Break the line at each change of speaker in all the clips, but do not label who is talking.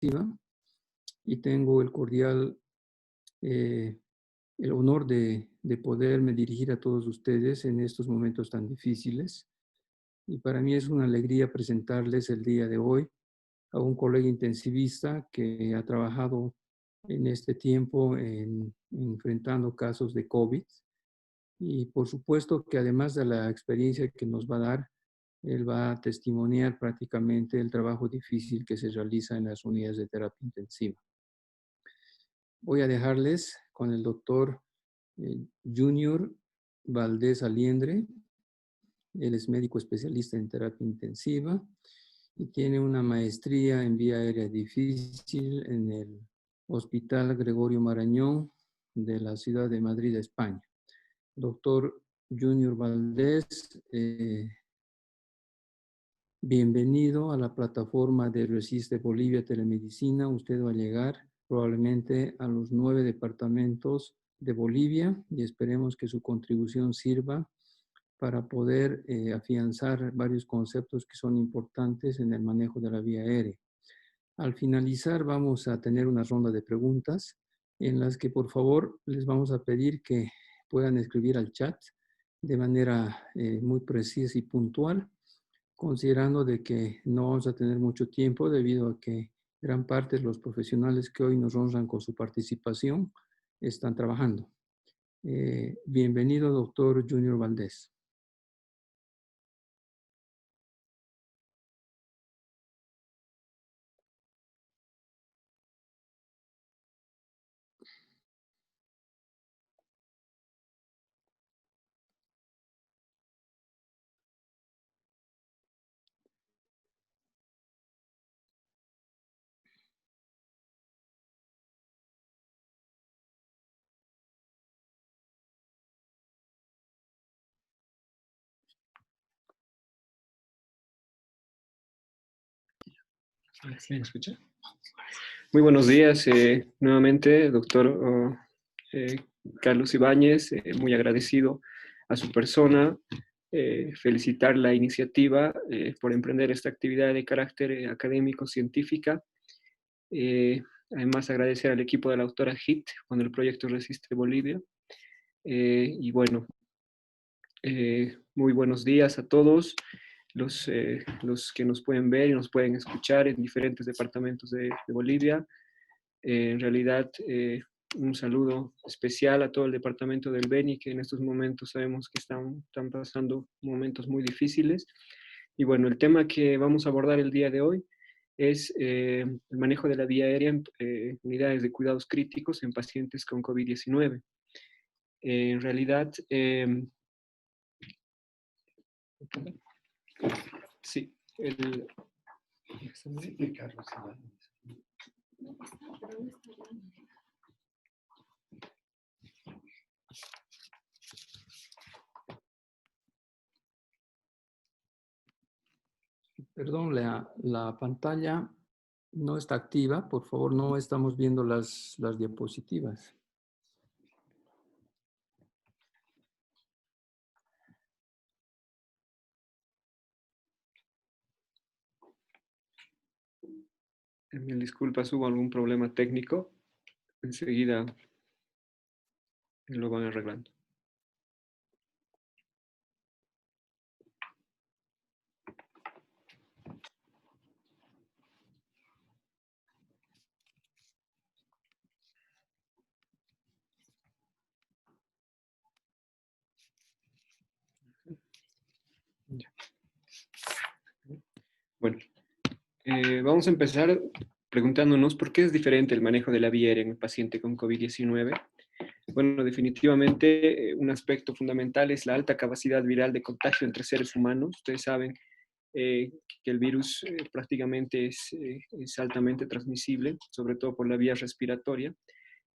y tengo el cordial el honor de poderme dirigir a todos ustedes en estos momentos tan difíciles. Y para mí es una alegría presentarles el día de hoy a un colega intensivista que ha trabajado en este tiempo enfrentando casos de COVID. Y por supuesto que además de la experiencia que nos va a dar, él va a testimoniar prácticamente el trabajo difícil que se realiza en las unidades de terapia intensiva. Voy a dejarles con el doctor Junior Valdés Aliendre. Él es médico especialista en terapia intensiva y tiene una maestría en vía aérea difícil en el Hospital Gregorio Marañón de la ciudad de Madrid, España. Doctor Junior Valdés, bienvenido a la plataforma de Resiste Bolivia Telemedicina. Usted va a llegar probablemente a los 9 departamentos de Bolivia y esperemos que su contribución sirva para poder afianzar varios conceptos que son importantes en el manejo de la vía aérea. Al finalizar vamos a tener una ronda de preguntas en las que por favor les vamos a pedir que puedan escribir al chat de manera muy precisa y puntual, considerando de que no vamos a tener mucho tiempo debido a que gran parte de los profesionales que hoy nos honran con su participación están trabajando. Bienvenido, doctor Junior Valdés.
¿Me escucha? Muy buenos días nuevamente, doctor Carlos Ibáñez, muy agradecido a su persona, felicitar la iniciativa por emprender esta actividad de carácter académico, científica. Además, agradecer al equipo de la doctora HIT con el proyecto Resiste Bolivia. Y bueno, muy buenos días a todos los que nos pueden ver y nos pueden escuchar en diferentes departamentos de Bolivia. En realidad, un saludo especial a todo el departamento del Beni, que en estos momentos sabemos que están pasando momentos muy difíciles. Y bueno, el tema que vamos a abordar el día de hoy es el manejo de la vía aérea en unidades de cuidados críticos en pacientes con COVID-19. En realidad, sí,
Perdón, la pantalla no está activa. Por favor, no estamos viendo las diapositivas.
mil disculpas, hubo algún problema técnico. Enseguida lo van arreglando. Bueno, vamos a empezar preguntándonos por qué es diferente el manejo de la vía aérea en el paciente con COVID-19. Bueno, definitivamente un aspecto fundamental es la alta capacidad viral de contagio entre seres humanos. Ustedes saben que el virus prácticamente es altamente transmisible, sobre todo por la vía respiratoria,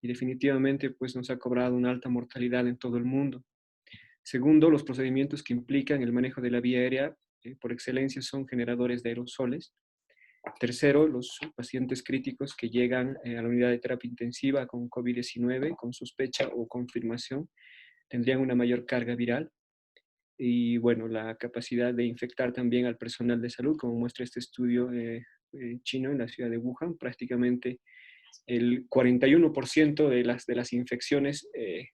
y definitivamente pues, nos ha cobrado una alta mortalidad en todo el mundo. Segundo, los procedimientos que implican el manejo de la vía aérea por excelencia son generadores de aerosoles. Tercero, los pacientes críticos que llegan a la unidad de terapia intensiva con COVID-19, con sospecha o confirmación, tendrían una mayor carga viral. Y bueno, la capacidad de infectar también al personal de salud, como muestra este estudio chino, en la ciudad de Wuhan. Prácticamente el 41% de las infecciones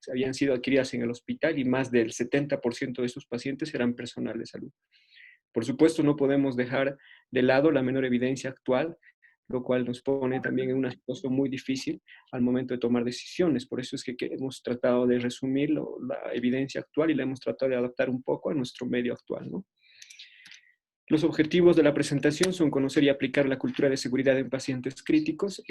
habían sido adquiridas en el hospital y más del 70% de estos pacientes eran personal de salud. Por supuesto, no podemos dejar de lado la menor evidencia actual, lo cual nos pone también en una situación muy difícil al momento de tomar decisiones. Por eso es que hemos tratado de resumir la evidencia actual y la hemos tratado de adaptar un poco a nuestro medio actual, ¿no? Los objetivos de la presentación son conocer y aplicar la cultura de seguridad en pacientes críticos,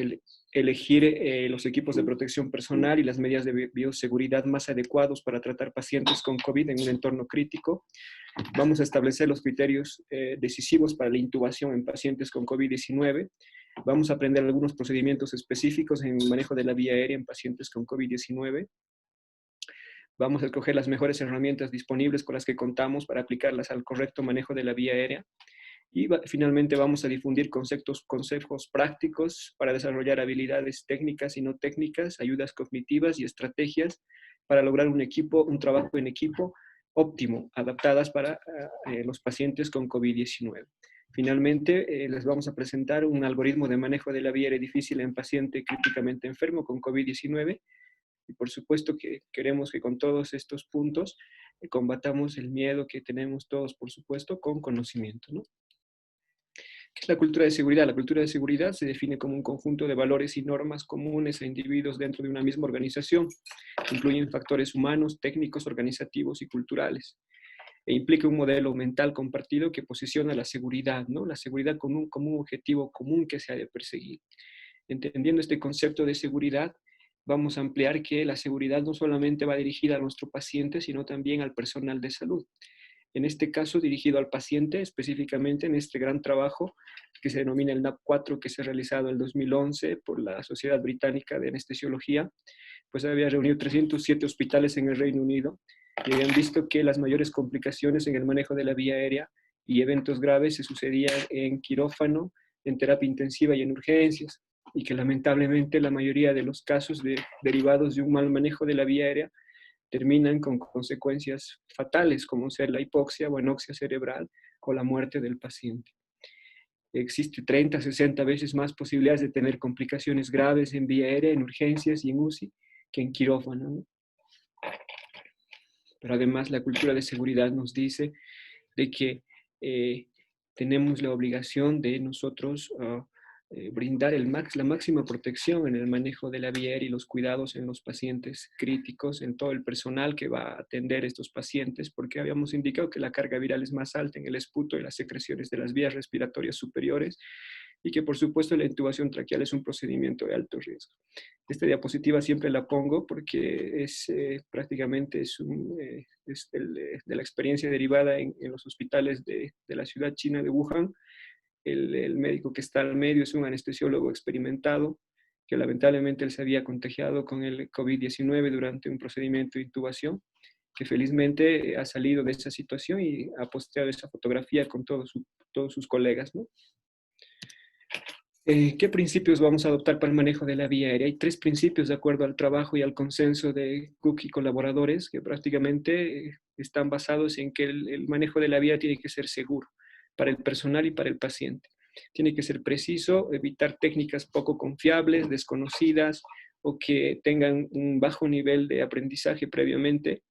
elegir los equipos de protección personal y las medidas de bioseguridad más adecuados para tratar pacientes con COVID en un entorno crítico. Vamos a establecer los criterios decisivos para la intubación en pacientes con COVID-19. Vamos a aprender algunos procedimientos específicos en el manejo de la vía aérea en pacientes con COVID-19. Vamos a escoger las mejores herramientas disponibles con las que contamos para aplicarlas al correcto manejo de la vía aérea. Y finalmente vamos a difundir consejos prácticos para desarrollar habilidades técnicas y no técnicas, ayudas cognitivas y estrategias para lograr un trabajo en equipo óptimo, adaptadas para los pacientes con COVID-19. Finalmente, les vamos a presentar un algoritmo de manejo de la vía aérea difícil en paciente críticamente enfermo con COVID-19. Y por supuesto que queremos que con todos estos puntos combatamos el miedo que tenemos todos, por supuesto, con conocimiento, ¿no? ¿Qué es la cultura de seguridad? La cultura de seguridad se define como un conjunto de valores y normas comunes a individuos dentro de una misma organización. Incluyen factores humanos, técnicos, organizativos y culturales. E implica un modelo mental compartido que posiciona la seguridad, ¿no? La seguridad como un objetivo común que se ha de perseguir. Entendiendo este concepto de seguridad, vamos a ampliar que la seguridad no solamente va dirigida a nuestro paciente, sino también al personal de salud. En este caso, dirigido al paciente, específicamente en este gran trabajo que se denomina el NAP4, que se ha realizado en el 2011 por la Sociedad Británica de Anestesiología, pues había reunido 307 hospitales en el Reino Unido y habían visto que las mayores complicaciones en el manejo de la vía aérea y eventos graves se sucedían en quirófano, en terapia intensiva y en urgencias, y que lamentablemente la mayoría de los casos derivados de un mal manejo de la vía aérea terminan con consecuencias fatales, como ser la hipoxia o anoxia cerebral o la muerte del paciente. Existe 30, 60 veces más posibilidades de tener complicaciones graves en vía aérea, en urgencias y en UCI que en quirófano, ¿no? Pero además la cultura de seguridad nos dice de que tenemos la obligación de nosotros brindar la máxima protección en el manejo de la vía aérea y los cuidados en los pacientes críticos, en todo el personal que va a atender estos pacientes, porque habíamos indicado que la carga viral es más alta en el esputo y las secreciones de las vías respiratorias superiores, y que por supuesto la intubación traqueal es un procedimiento de alto riesgo. Esta diapositiva siempre la pongo porque prácticamente es de la experiencia derivada en los hospitales de la ciudad china de Wuhan. El médico que está al medio es un anestesiólogo experimentado, que lamentablemente él se había contagiado con el COVID-19 durante un procedimiento de intubación, que felizmente ha salido de esa situación y ha posteado esa fotografía con todos sus colegas, ¿no? ¿Qué principios vamos a adoptar para el manejo de la vía aérea? Hay 3 principios de acuerdo al trabajo y al consenso de Cook y colaboradores que prácticamente están basados en que el manejo de la vía tiene que ser seguro para el personal y para el paciente. Tiene que ser preciso, evitar técnicas poco confiables, desconocidas o que tengan un bajo nivel de aprendizaje previamente.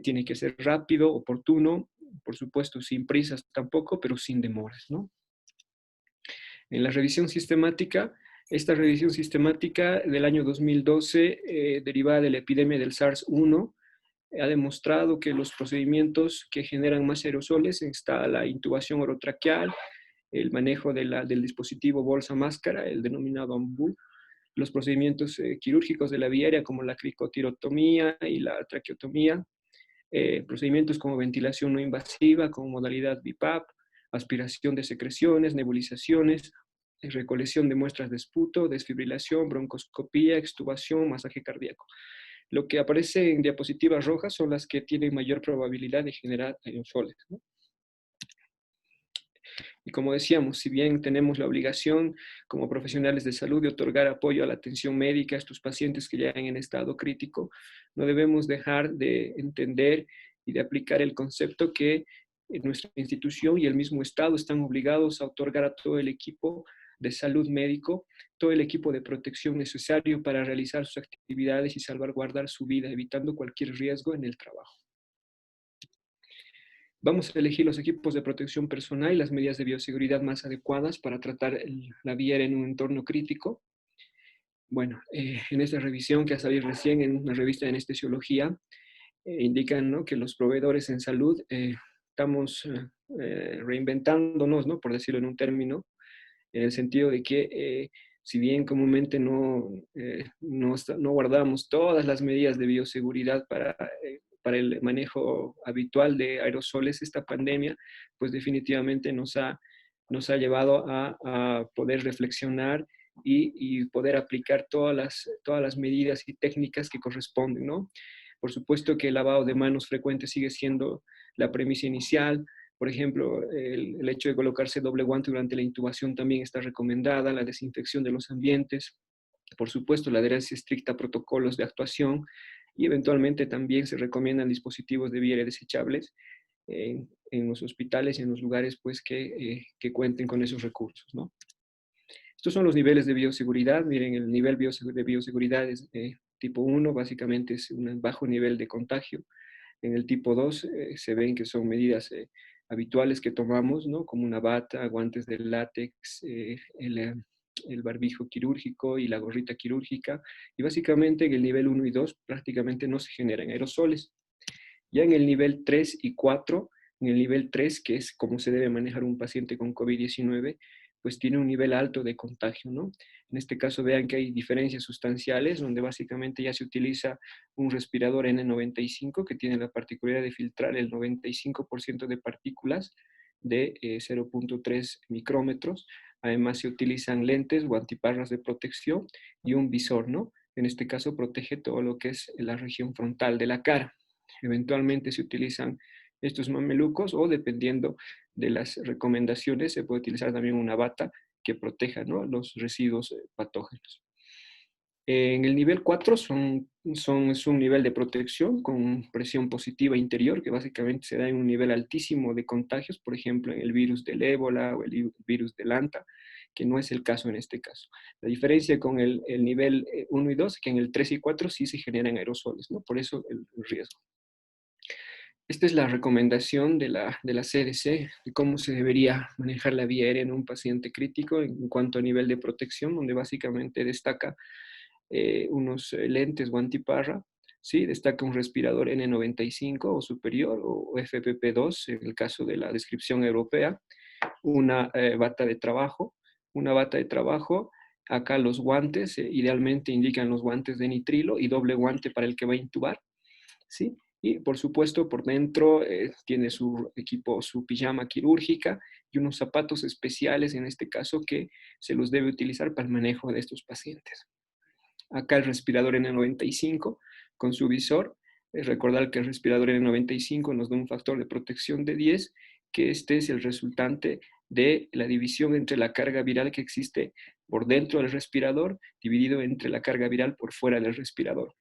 Tiene que ser rápido, oportuno, por supuesto sin prisas tampoco, pero sin demoras, ¿no? En la revisión sistemática, esta revisión sistemática del año 2012, derivada de la epidemia del SARS-1, ha demostrado que los procedimientos que generan más aerosoles está la intubación orotraqueal, el manejo del dispositivo bolsa-máscara, el denominado AMBU, los procedimientos quirúrgicos de la vía aérea como la cricotirotomía y la traqueotomía, procedimientos como ventilación no invasiva como modalidad BiPAP, aspiración de secreciones, nebulizaciones, recolección de muestras de esputo, desfibrilación, broncoscopía, extubación, masaje cardíaco. Lo que aparece en diapositivas rojas son las que tienen mayor probabilidad de generar aerosoles, ¿no? Y como decíamos, si bien tenemos la obligación como profesionales de salud de otorgar apoyo a la atención médica a estos pacientes que llegan en estado crítico, no debemos dejar de entender y de aplicar el concepto que nuestra institución y el mismo Estado están obligados a otorgar a todo el equipo de salud médico, todo el equipo de protección necesario para realizar sus actividades y salvaguardar su vida, evitando cualquier riesgo en el trabajo. Vamos a elegir los equipos de protección personal y las medidas de bioseguridad más adecuadas para tratar la viera en un entorno crítico. Bueno, en esta revisión que ha salido recién en una revista de anestesiología, indican, ¿no?, que los proveedores en salud estamos reinventándonos, ¿no?, por decirlo en un término, en el sentido de que si bien comúnmente no guardamos todas las medidas de bioseguridad para el manejo habitual de aerosoles, esta pandemia, pues definitivamente nos ha llevado a poder reflexionar y poder aplicar todas las medidas y técnicas que corresponden, ¿no? Por supuesto que el lavado de manos frecuente sigue siendo la premisa inicial. Por ejemplo, el hecho de colocarse doble guante durante la intubación también está recomendada, la desinfección de los ambientes, por supuesto, la adherencia estricta a protocolos de actuación y eventualmente también se recomiendan dispositivos de viera desechables en los hospitales y en los lugares pues, que cuenten con esos recursos, ¿no? Estos son los niveles de bioseguridad. Miren, el nivel de bioseguridad es tipo 1, básicamente es un bajo nivel de contagio. En el tipo 2 se ven que son medidas habituales que tomamos, ¿no?, como una bata, guantes de látex, el barbijo quirúrgico y la gorrita quirúrgica. Y básicamente en el nivel 1 y 2 prácticamente no se generan aerosoles. Ya en el nivel 3 y 4, en el nivel 3, que es cómo se debe manejar un paciente con COVID-19, pues tiene un nivel alto de contagio, ¿no? En este caso vean que hay diferencias sustanciales, donde básicamente ya se utiliza un respirador N95 que tiene la particularidad de filtrar el 95% de partículas de 0.3 micrómetros. Además se utilizan lentes o antiparras de protección y un visor, ¿no? En este caso protege todo lo que es la región frontal de la cara. Eventualmente se utilizan estos mamelucos o dependiendo de las recomendaciones se puede utilizar también una bata que proteja, ¿no?, los residuos patógenos. En el nivel 4 es un nivel de protección con presión positiva interior, que básicamente se da en un nivel altísimo de contagios, por ejemplo, en el virus del ébola o el virus del Anta, que no es el caso en este caso. La diferencia con el nivel 1 y 2 es que en el 3 y 4 sí se generan aerosoles, ¿no? Por eso el riesgo. Esta es la recomendación de la CDC de cómo se debería manejar la vía aérea en un paciente crítico en cuanto a nivel de protección, donde básicamente destaca unos lentes o antiparra, ¿sí? Destaca un respirador N95 o superior o FPP2 en el caso de la descripción europea, una bata de trabajo, acá los guantes, idealmente indican los guantes de nitrilo y doble guante para el que va a intubar, ¿sí? Y por supuesto por dentro tiene su equipo, su pijama quirúrgica y unos zapatos especiales en este caso que se los debe utilizar para el manejo de estos pacientes. Acá el respirador N95 con su visor. Recordar que el respirador N95 nos da un factor de protección de 10, que este es el resultante de la división entre la carga viral que existe por dentro del respirador dividido entre la carga viral por fuera del respirador.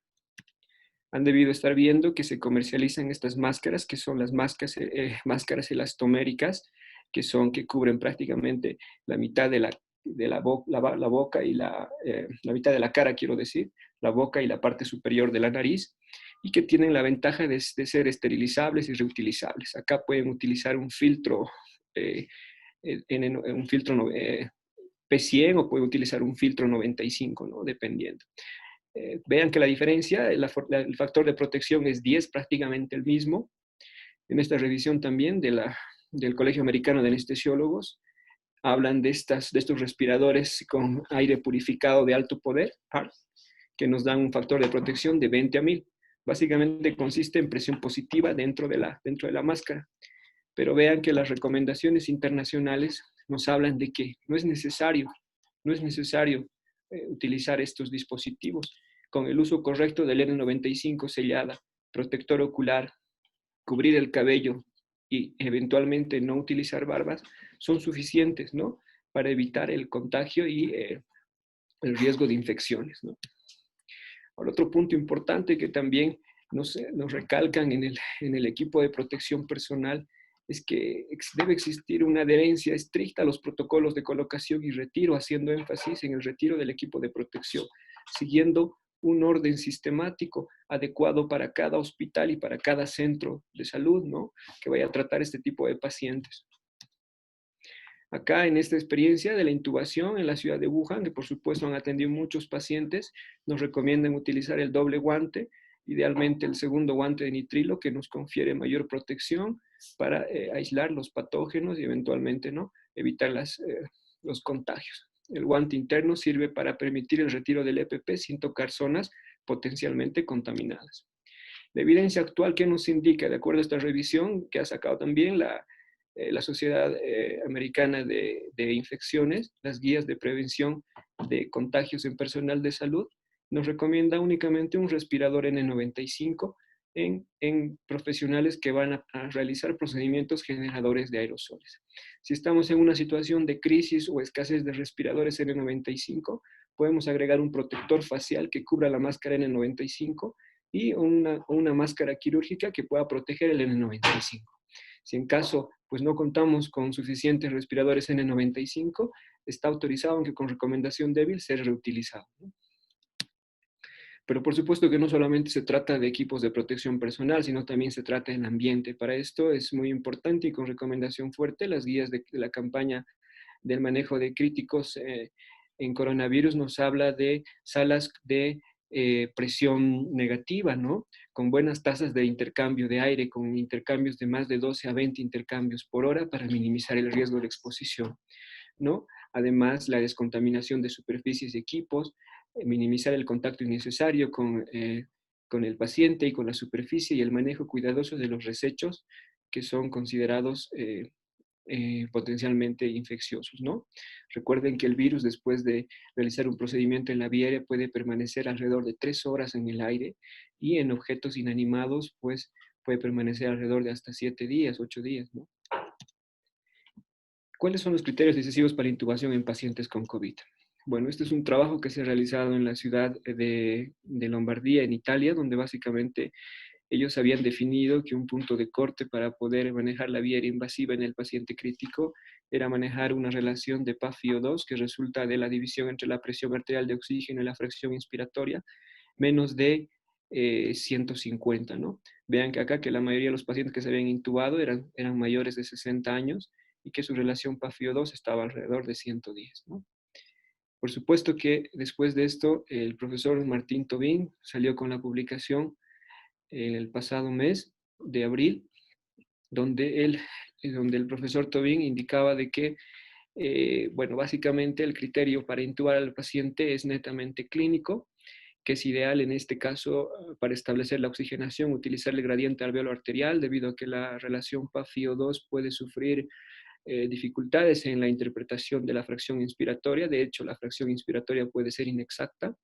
Han debido estar viendo que se comercializan estas máscaras, que son las máscaras elastoméricas, que cubren prácticamente la mitad de la boca y la mitad de la cara, quiero decir, la boca y la parte superior de la nariz, y que tienen la ventaja de ser esterilizables y reutilizables. Acá pueden utilizar un filtro, un filtro P100 o pueden utilizar un filtro 95, ¿no?, dependiendo. Vean que la diferencia, el factor de protección es 10, prácticamente el mismo. En esta revisión también del Colegio Americano de Anestesiólogos, hablan de estos respiradores con aire purificado de alto poder, PAR, que nos dan un factor de protección de 20 a 1000. Básicamente consiste en presión positiva dentro de la máscara. Pero vean que las recomendaciones internacionales nos hablan de que no es necesario utilizar estos dispositivos. Con el uso correcto del N95 sellada, protector ocular, cubrir el cabello y eventualmente no utilizar barbas, son suficientes, ¿no?, para evitar el contagio y el riesgo de infecciones, ¿no? Ahora, otro punto importante que también nos recalcan en el equipo de protección personal es que debe existir una adherencia estricta a los protocolos de colocación y retiro, haciendo énfasis en el retiro del equipo de protección, siguiendo un orden sistemático adecuado para cada hospital y para cada centro de salud, ¿no? Que vaya a tratar este tipo de pacientes. Acá en esta experiencia de la intubación en la ciudad de Wuhan, que por supuesto han atendido muchos pacientes, nos recomiendan utilizar el doble guante, idealmente el segundo guante de nitrilo, que nos confiere mayor protección para aislar los patógenos y eventualmente, ¿no?, evitar los contagios. El guante interno sirve para permitir el retiro del EPP sin tocar zonas potencialmente contaminadas. La evidencia actual que nos indica, de acuerdo a esta revisión que ha sacado también la Sociedad Americana de Infecciones, las guías de prevención de contagios en personal de salud, nos recomienda únicamente un respirador N95 en profesionales que van a realizar procedimientos generadores de aerosoles. Si estamos en una situación de crisis o escasez de respiradores N95, podemos agregar un protector facial que cubra la máscara N95 y una máscara quirúrgica que pueda proteger el N95. Si en caso pues no contamos con suficientes respiradores N95, está autorizado, aunque con recomendación débil, ser reutilizado, ¿no? Pero por supuesto que no solamente se trata de equipos de protección personal, sino también se trata en ambiente. Para esto es muy importante y con recomendación fuerte las guías de la campaña del manejo de críticos en coronavirus nos habla de salas de presión negativa, ¿no? Con buenas tasas de intercambio de aire, con intercambios de más de 12 a 20 intercambios por hora para minimizar el riesgo de exposición, ¿no? Además, la descontaminación de superficies y equipos, minimizar el contacto innecesario con el paciente y con la superficie y el manejo cuidadoso de los desechos que son considerados potencialmente infecciosos, ¿no? Recuerden que el virus, después de realizar un procedimiento en la vía aérea, puede permanecer alrededor de 3 horas en el aire y en objetos inanimados, pues puede permanecer alrededor de hasta 7 días, 8 días, ¿no? ¿Cuáles son los criterios decisivos para intubación en pacientes con COVID? Bueno, este es un trabajo que se ha realizado en la ciudad de Lombardía, en Italia, donde básicamente ellos habían definido que un punto de corte para poder manejar la vía aérea invasiva en el paciente crítico era manejar una relación de PaFiO2 que resulta de la división entre la presión arterial de oxígeno y la fracción inspiratoria, menos de 150, ¿no? Vean que acá que la mayoría de los pacientes que se habían intubado eran mayores de 60 años y que su relación PaFiO2 estaba alrededor de 110, ¿no? Por supuesto que después de esto, el profesor Martín Tobin salió con la publicación el pasado mes de abril, donde el profesor Tobin indicaba de que, bueno, básicamente el criterio para intubar al paciente es netamente clínico, que es ideal en este caso para establecer la oxigenación, utilizar el gradiente alveolo arterial, debido a que la relación PaFiO2 puede sufrir dificultades en la interpretación de la fracción inspiratoria. De hecho, la fracción inspiratoria puede ser inexacta,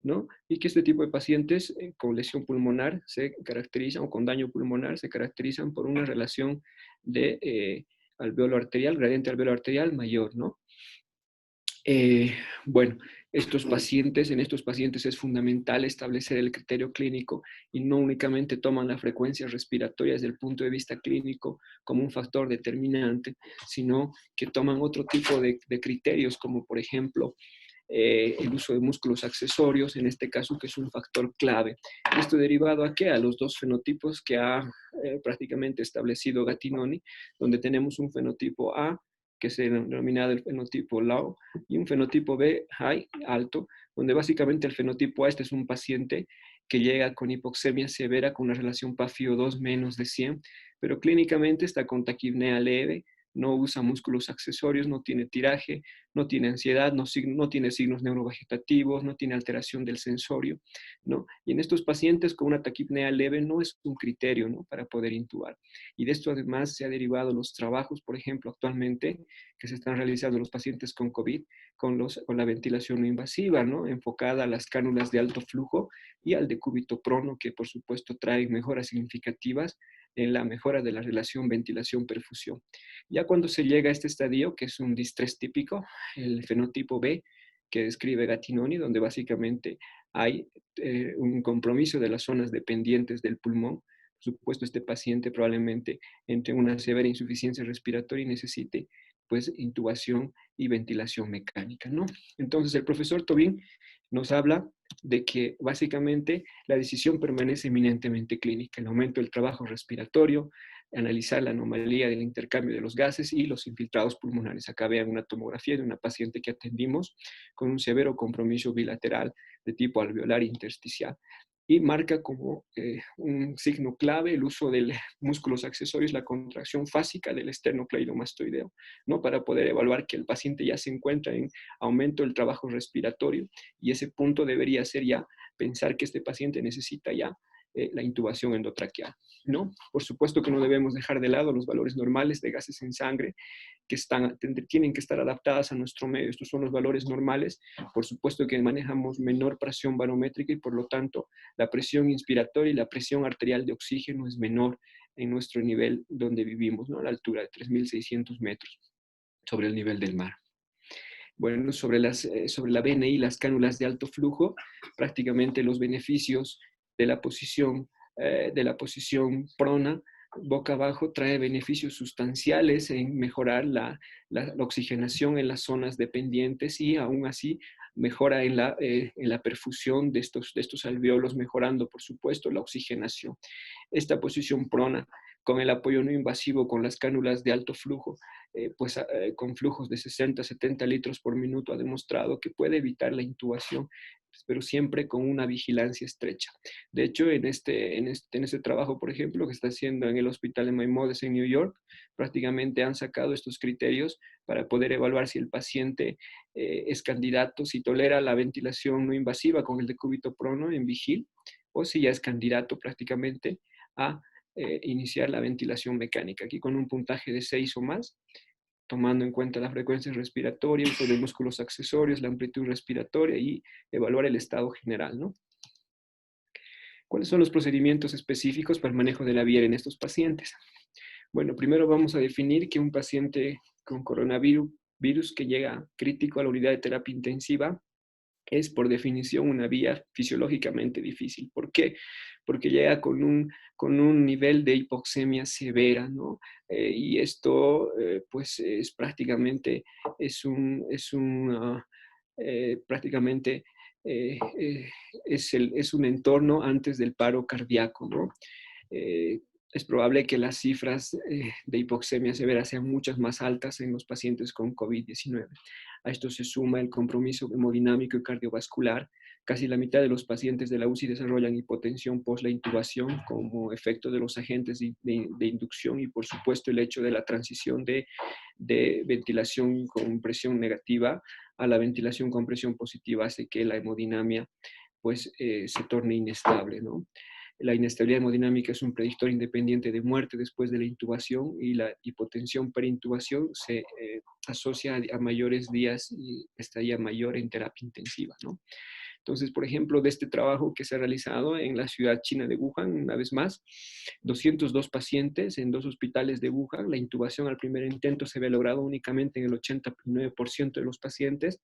¿no? Y que este tipo de pacientes con lesión pulmonar se caracterizan, o con daño pulmonar, se caracterizan por una relación de alveolo arterial, gradiente alveolo arterial mayor, ¿no? Bueno, en estos pacientes es fundamental establecer el criterio clínico y no únicamente toman la frecuencia respiratoria desde el punto de vista clínico como un factor determinante, sino que toman otro tipo de criterios, como por ejemplo el uso de músculos accesorios, en este caso, que es un factor clave. Esto derivado a qué? A los dos fenotipos que ha prácticamente establecido Gattinoni, donde tenemos un fenotipo A, que se denomina el fenotipo low, y un fenotipo B, high, alto, donde básicamente el fenotipo A, este es un paciente que llega con hipoxemia severa con una relación PaFiO2 menos de 100, pero clínicamente está con taquipnea leve, no usa músculos accesorios, no tiene tiraje, no tiene ansiedad, no tiene signos neurovegetativos, no tiene alteración del sensorio, ¿no? Y en estos pacientes con una taquipnea leve no es un criterio, ¿no?, para poder intubar. Y de esto además se ha derivado los trabajos, por ejemplo, actualmente que se están realizando los pacientes con COVID, con la ventilación no invasiva, ¿no?, enfocada a las cánulas de alto flujo y al decúbito prono, que por supuesto trae mejoras significativas en la mejora de la relación ventilación-perfusión. Ya cuando se llega a este estadio, que es un distrés típico, el fenotipo B, que describe Gattinoni, donde básicamente hay un compromiso de las zonas dependientes del pulmón, por supuesto, este paciente probablemente entre una severa insuficiencia respiratoria y necesite pues intubación y ventilación mecánica, ¿no? Entonces, el profesor Tobin nos habla de que básicamente la decisión permanece eminentemente clínica, el aumento del trabajo respiratorio, analizar la anomalía del intercambio de los gases y los infiltrados pulmonares. Acá vean una tomografía de una paciente que atendimos con un severo compromiso bilateral de tipo alveolar intersticial y marca como un signo clave el uso de músculos accesorios, la contracción fásica del esternocleidomastoideo, ¿no? Para poder evaluar que el paciente ya se encuentra en aumento del trabajo respiratorio y ese punto debería ser ya pensar que este paciente necesita ya la intubación endotraqueal, ¿no? Por supuesto que no debemos dejar de lado los valores normales de gases en sangre que tienen que estar adaptadas a nuestro medio. Estos son los valores normales. Por supuesto que manejamos menor presión barométrica y por lo tanto la presión inspiratoria y la presión arterial de oxígeno es menor en nuestro nivel donde vivimos, ¿no? A la altura de 3.600 metros sobre el nivel del mar. Bueno, sobre la BNI, las cánulas de alto flujo, prácticamente los beneficios de la posición prona, boca abajo, trae beneficios sustanciales en mejorar la oxigenación en las zonas dependientes y aún así mejora en la perfusión de estos alveolos, mejorando, por supuesto, la oxigenación. Esta posición prona con el apoyo no invasivo, con las cánulas de alto flujo, con flujos de 60, 70 litros por minuto, ha demostrado que puede evitar la intubación, pero siempre con una vigilancia estrecha. De hecho, en este trabajo, por ejemplo, que está haciendo en el hospital de Maimonides en New York, prácticamente han sacado estos criterios para poder evaluar si el paciente es candidato, si tolera la ventilación no invasiva con el decúbito prono en vigil, o si ya es candidato prácticamente a iniciar la ventilación mecánica, aquí con un puntaje de 6 o más, tomando en cuenta la frecuencia respiratoria, uso de músculos accesorios, la amplitud respiratoria y evaluar el estado general, ¿no? ¿Cuáles son los procedimientos específicos para el manejo de la vía en estos pacientes? Bueno, primero vamos a definir que un paciente con coronavirus que llega crítico a la unidad de terapia intensiva es por definición una vía fisiológicamente difícil. ¿Por qué? Porque llega con un nivel de hipoxemia severa, ¿no? Y esto, pues, es prácticamente, prácticamente es un entorno antes del paro cardíaco, ¿no? Eh, es probable que las cifras de hipoxemia severa sean muchas más altas en los pacientes con COVID-19. A esto se suma el compromiso hemodinámico y cardiovascular. Casi la mitad de los pacientes de la UCI desarrollan hipotensión post la intubación como efecto de los agentes de inducción y, por supuesto, el hecho de la transición de ventilación con presión negativa a la ventilación con presión positiva hace que la hemodinamia pues, se torne inestable, ¿no? La inestabilidad hemodinámica es un predictor independiente de muerte después de la intubación y la hipotensión preintubación se asocia a mayores días y estadía mayor en terapia intensiva, ¿no? Entonces, por ejemplo, de este trabajo que se ha realizado en la ciudad china de Wuhan, una vez más, 202 pacientes en 2 hospitales de Wuhan, la intubación al primer intento se había logrado únicamente en el 89% de los pacientes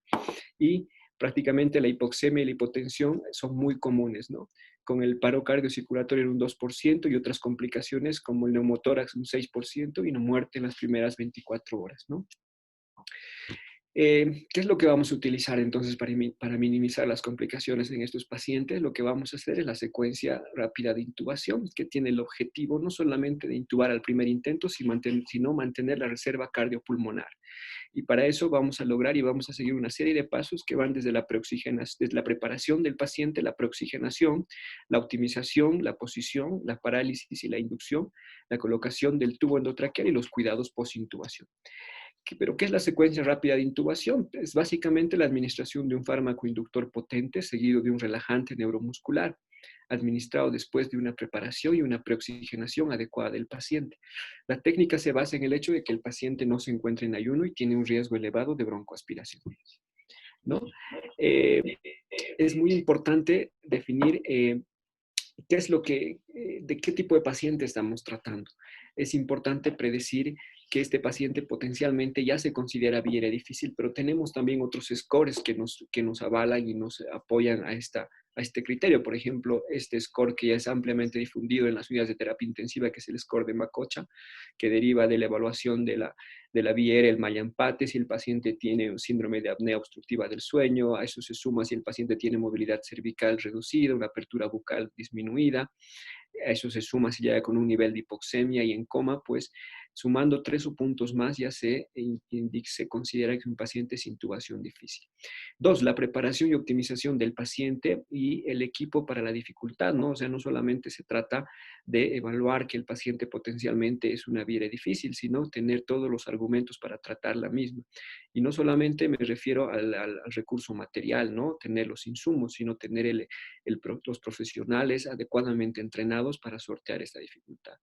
y prácticamente la hipoxemia y la hipotensión son muy comunes, ¿no? Con el paro cardiocirculatorio en un 2% y otras complicaciones como el neumotórax un 6% y no muerte en las primeras 24 horas, ¿no? ¿Qué es lo que vamos a utilizar entonces para minimizar las complicaciones en estos pacientes? Lo que vamos a hacer es la secuencia rápida de intubación, que tiene el objetivo no solamente de intubar al primer intento, sino mantener la reserva cardiopulmonar. Y para eso vamos a lograr y vamos a seguir una serie de pasos que van desde desde la preparación del paciente, la preoxigenación, la optimización, la posición, la parálisis y la inducción, la colocación del tubo endotraqueal y los cuidados post-intubación. ¿Pero qué es la secuencia rápida de intubación? Es básicamente la administración de un fármaco inductor potente seguido de un relajante neuromuscular, administrado después de una preparación y una preoxigenación adecuada del paciente. La técnica se basa en el hecho de que el paciente no se encuentra en ayuno y tiene un riesgo elevado de broncoaspiración, ¿no? Es muy importante definir de qué tipo de paciente estamos tratando. Es importante predecir que este paciente potencialmente ya se considera viera difícil, pero tenemos también otros scores que nos avalan y nos apoyan a esta a este criterio. Por ejemplo, este score que ya es ampliamente difundido en las unidades de terapia intensiva, que es el score de Macocha, que deriva de la evaluación de la vía aérea, el Mallampate, si el paciente tiene un síndrome de apnea obstructiva del sueño, a eso se suma si el paciente tiene movilidad cervical reducida, una apertura bucal disminuida, a eso se suma si ya con un nivel de hipoxemia y en coma, pues sumando 3 puntos más ya se considera que un paciente es intubación difícil. 2, la preparación y optimización del paciente y el equipo para la dificultad, ¿no? O sea, no solamente se trata de evaluar que el paciente potencialmente es una vía difícil, sino tener todos los argumentos para tratar la misma. Y no solamente me refiero al recurso material, ¿no? Tener los insumos, sino tener los profesionales adecuadamente entrenados para sortear esta dificultad.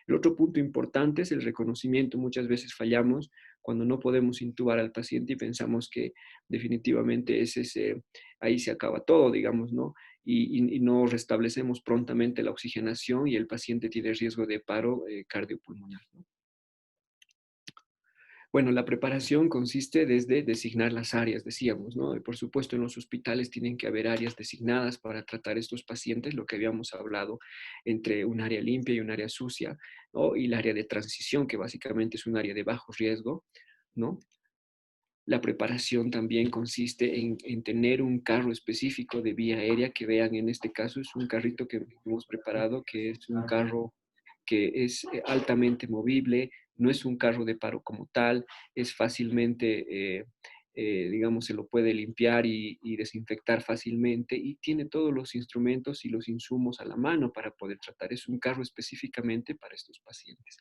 El otro punto importante es el reconocimiento. Muchas veces fallamos cuando no podemos intubar al paciente y pensamos que definitivamente ahí se acaba todo, digamos, ¿no? Y no restablecemos prontamente la oxigenación y el paciente tiene riesgo de paro cardiopulmonar, ¿no? Bueno, la preparación consiste desde designar las áreas, decíamos, ¿no? Y por supuesto, en los hospitales tienen que haber áreas designadas para tratar estos pacientes, lo que habíamos hablado entre un área limpia y un área sucia, ¿no? Y el área de transición, que básicamente es un área de bajo riesgo, ¿no? La preparación también consiste en tener un carro específico de vía aérea, que vean en este caso es un carrito que hemos preparado, que es un carro que es altamente movible, no es un carro de paro como tal, es fácilmente, digamos, se lo puede limpiar y desinfectar fácilmente y tiene todos los instrumentos y los insumos a la mano para poder tratar. Es un carro específicamente para estos pacientes.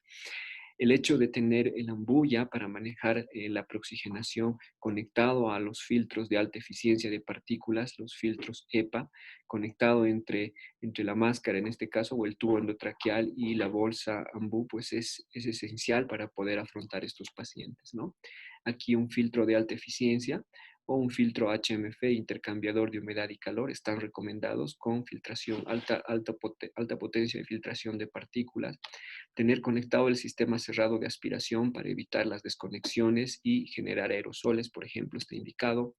El hecho de tener el ambulla para manejar la preoxigenación conectado a los filtros de alta eficiencia de partículas, los filtros EPA, conectado entre la máscara en este caso o el tubo endotraqueal y la bolsa AMBU, pues es esencial para poder afrontar estos pacientes, ¿no? Aquí un filtro de alta eficiencia o un filtro HMF, intercambiador de humedad y calor, están recomendados con filtración, alta potencia de filtración de partículas, tener conectado el sistema cerrado de aspiración para evitar las desconexiones y generar aerosoles, por ejemplo, está indicado.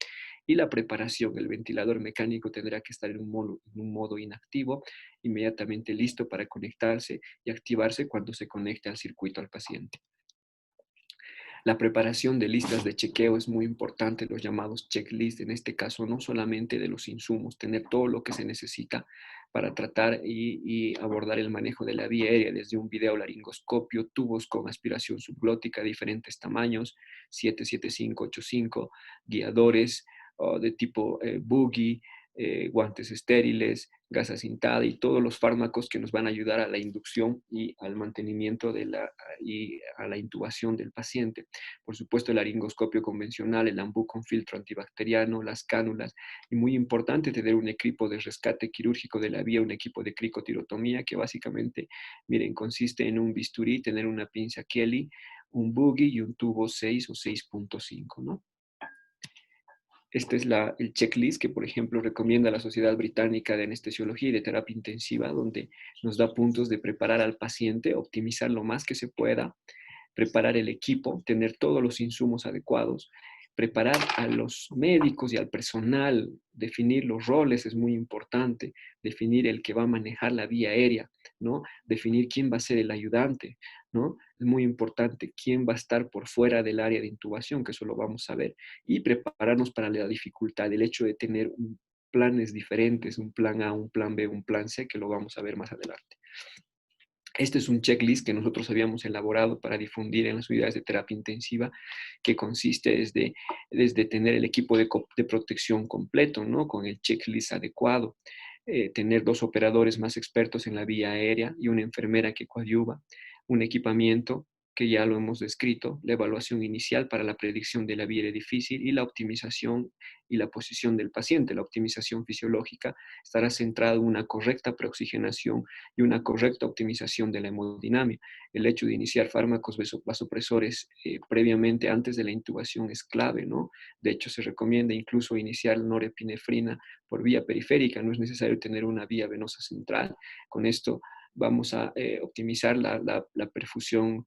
Y la preparación, el ventilador mecánico tendrá que estar en un modo inactivo, inmediatamente listo para conectarse y activarse cuando se conecte al circuito al paciente. La preparación de listas de chequeo es muy importante, los llamados checklists, en este caso no solamente de los insumos, tener todo lo que se necesita para tratar y abordar el manejo de la vía aérea, desde un videolaringoscopio, tubos con aspiración subglótica de diferentes tamaños, 77585, guiadores de tipo boogie, guantes estériles, gasa cintada y todos los fármacos que nos van a ayudar a la inducción y al mantenimiento y a la intubación del paciente. Por supuesto, el laringoscopio convencional, el AMBU con filtro antibacteriano, las cánulas, y muy importante tener un equipo de rescate quirúrgico de la vía, un equipo de cricotirotomía que básicamente, miren, consiste en un bisturí, tener una pinza Kelly, un boogie y un tubo 6 o 6.5, ¿no? Este es el checklist que, por ejemplo, recomienda la Sociedad Británica de Anestesiología y de Terapia Intensiva, donde nos da puntos de preparar al paciente, optimizar lo más que se pueda, preparar el equipo, tener todos los insumos adecuados, preparar a los médicos y al personal, definir los roles es muy importante, definir el que va a manejar la vía aérea, ¿no? Definir quién va a ser el ayudante, ¿no? Es muy importante quién va a estar por fuera del área de intubación, que eso lo vamos a ver, y prepararnos para la dificultad, el hecho de tener planes diferentes, un plan A, un plan B, un plan C, que lo vamos a ver más adelante. Este es un checklist que nosotros habíamos elaborado para difundir en las unidades de terapia intensiva, que consiste desde tener el equipo de protección completo, ¿no? Con el checklist adecuado, tener 2 operadores más expertos en la vía aérea y una enfermera que coadyuva, un equipamiento que ya lo hemos descrito, la evaluación inicial para la predicción de la vía aérea difícil y la optimización y la posición del paciente. La optimización fisiológica estará centrada en una correcta preoxigenación y una correcta optimización de la hemodinamia. El hecho de iniciar fármacos vasopresores previamente antes de la intubación es clave, ¿no? De hecho, se recomienda incluso iniciar norepinefrina por vía periférica, no es necesario tener una vía venosa central. Con esto vamos a optimizar la perfusión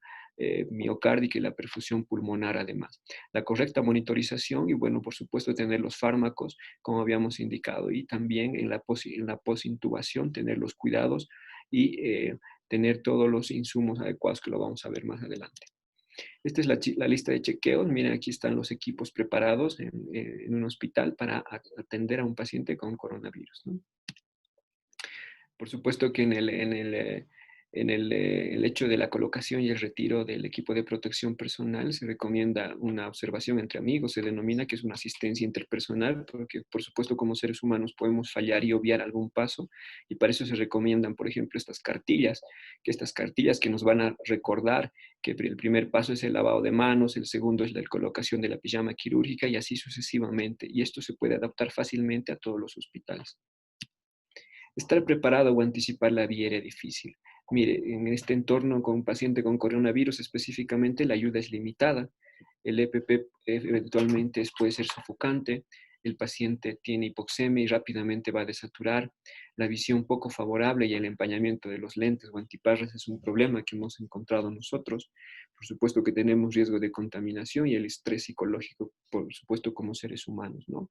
miocárdica y la perfusión pulmonar además. La correcta monitorización y, bueno, por supuesto, tener los fármacos, como habíamos indicado, y también en la posintubación tener los cuidados y tener todos los insumos adecuados, que lo vamos a ver más adelante. Esta es la lista de chequeos. Miren, aquí están los equipos preparados en un hospital para atender a un paciente con coronavirus, ¿no? Por supuesto que el hecho de la colocación y el retiro del equipo de protección personal se recomienda una observación entre amigos, se denomina que es una asistencia interpersonal, porque por supuesto como seres humanos podemos fallar y obviar algún paso, y para eso se recomiendan, por ejemplo, estas cartillas que nos van a recordar que el primer paso es el lavado de manos, el segundo es la colocación de la pijama quirúrgica y así sucesivamente, y esto se puede adaptar fácilmente a todos los hospitales. Estar preparado o anticipar la vía era difícil. Mire, en este entorno con un paciente con coronavirus específicamente, la ayuda es limitada. El EPP eventualmente puede ser sofocante, el paciente tiene hipoxemia y rápidamente va a desaturar, la visión poco favorable y el empañamiento de los lentes o antiparras es un problema que hemos encontrado nosotros. Por supuesto que tenemos riesgo de contaminación y el estrés psicológico, por supuesto, como seres humanos, ¿no?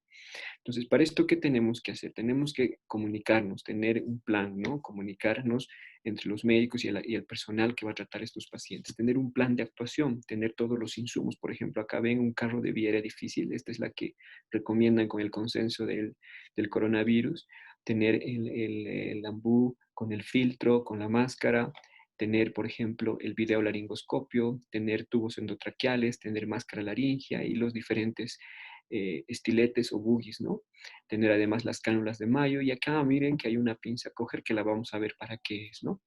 Entonces, para esto, ¿qué tenemos que hacer? Tenemos que comunicarnos, tener un plan, ¿no? Comunicarnos entre los médicos y el personal que va a tratar a estos pacientes, tener un plan de actuación, tener todos los insumos. Por ejemplo, acá ven un carro de vía aérea difícil, esta es la que recomiendan con el consenso del coronavirus, tener el ambú con el filtro, con la máscara, tener, por ejemplo, el videolaringoscopio, tener tubos endotraqueales, tener máscara laringea y los diferentes estiletes o boogies, ¿no? Tener además las cánulas de mayo y acá miren que hay una pinza coger que la vamos a ver para qué es, ¿no?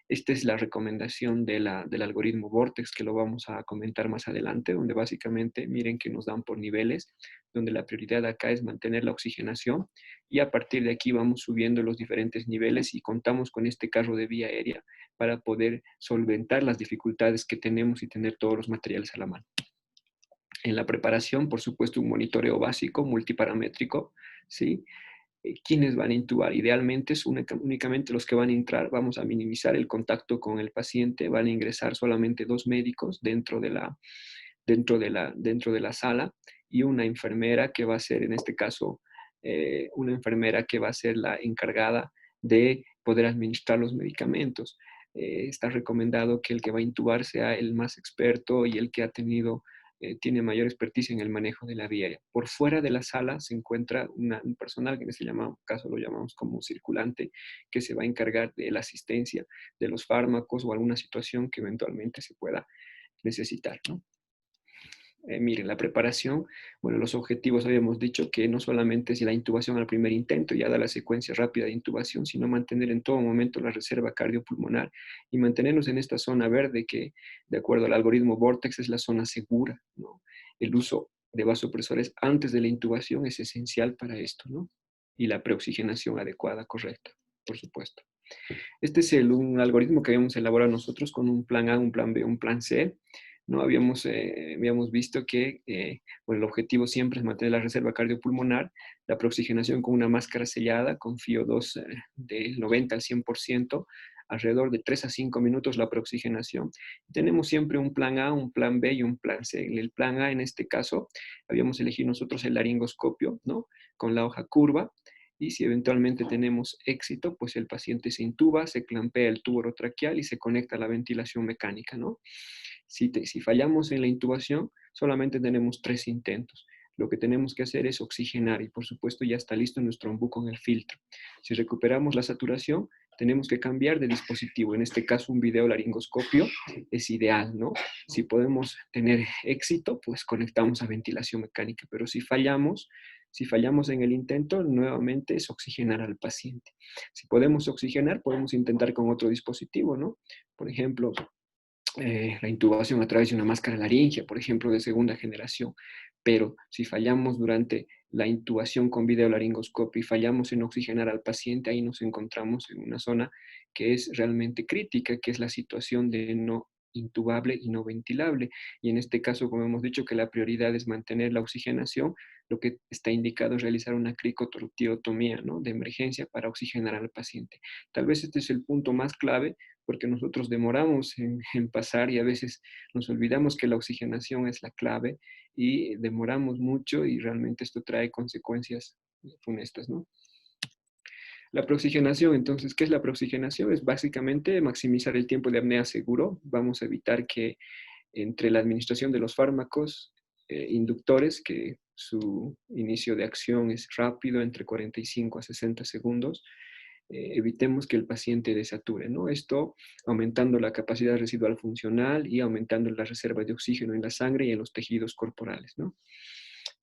Esta es la recomendación del algoritmo Vortex que lo vamos a comentar más adelante, donde básicamente miren que nos dan por niveles, donde la prioridad acá es mantener la oxigenación y a partir de aquí vamos subiendo los diferentes niveles y contamos con este carro de vía aérea para poder solventar las dificultades que tenemos y tener todos los materiales a la mano. En la preparación, por supuesto, un monitoreo básico, multiparamétrico, ¿sí? ¿Quiénes van a intubar? Idealmente es únicamente los que van a entrar. Vamos a minimizar el contacto con el paciente. Van a ingresar solamente 2 médicos dentro de la sala y una enfermera que va a ser, en este caso, una enfermera que va a ser la encargada de poder administrar los medicamentos. Está recomendado que el que va a intubar sea el más experto y el que ha tenido tiene mayor experticia en el manejo de la vía aérea. Por fuera de la sala se encuentra un personal que en este caso lo llamamos como circulante, que se va a encargar de la asistencia de los fármacos o alguna situación que eventualmente se pueda necesitar, ¿no? Miren, la preparación, bueno, los objetivos habíamos dicho que no solamente es la intubación al primer intento, ya da la secuencia rápida de intubación, sino mantener en todo momento la reserva cardiopulmonar y mantenernos en esta zona verde que, de acuerdo al algoritmo Vortex, es la zona segura, ¿no? El uso de vasopresores antes de la intubación es esencial para esto, ¿no? Y la preoxigenación adecuada, correcta, por supuesto. Este es un algoritmo que habíamos elaborado nosotros con un plan A, un plan B, un plan C. ¿No? Habíamos visto que bueno, el objetivo siempre es mantener la reserva cardiopulmonar, la preoxigenación con una máscara sellada con FiO2 del 90 al 100%, alrededor de 3 a 5 minutos la preoxigenación. Tenemos siempre un plan A, un plan B y un plan C. En el plan A, en este caso, habíamos elegido nosotros el laringoscopio, ¿no? Con la hoja curva, y si eventualmente tenemos éxito, pues el paciente se intuba, se clampea el tubo orotraqueal y se conecta a la ventilación mecánica, ¿no? Si fallamos en la intubación, solamente tenemos 3 intentos. Lo que tenemos que hacer es oxigenar y por supuesto ya está listo nuestro ombú con el filtro. Si recuperamos la saturación, tenemos que cambiar de dispositivo. En este caso, un videolaringoscopio es ideal, ¿no? Si podemos tener éxito, pues conectamos a ventilación mecánica, pero si fallamos en el intento, nuevamente es oxigenar al paciente. Si podemos oxigenar, podemos intentar con otro dispositivo, ¿no? Por ejemplo, la intubación a través de una máscara laringea, por ejemplo, de segunda generación. Pero si fallamos durante la intubación con videolaringoscopio y fallamos en oxigenar al paciente, ahí nos encontramos en una zona que es realmente crítica, que es la situación de no intubable y no ventilable. Y en este caso, como hemos dicho, que la prioridad es mantener la oxigenación, lo que está indicado es realizar una cricotortiotomía, ¿no? De emergencia para oxigenar al paciente. Tal vez este es el punto más clave porque nosotros demoramos en pasar y a veces nos olvidamos que la oxigenación es la clave y demoramos mucho y realmente esto trae consecuencias funestas, ¿no? La preoxigenación, entonces, ¿qué es la preoxigenación? Es básicamente maximizar el tiempo de apnea seguro. Vamos a evitar que entre la administración de los fármacos inductores, que su inicio de acción es rápido, entre 45 a 60 segundos, evitemos que el paciente desature, ¿no? Esto aumentando la capacidad residual funcional y aumentando la reserva de oxígeno en la sangre y en los tejidos corporales, ¿no?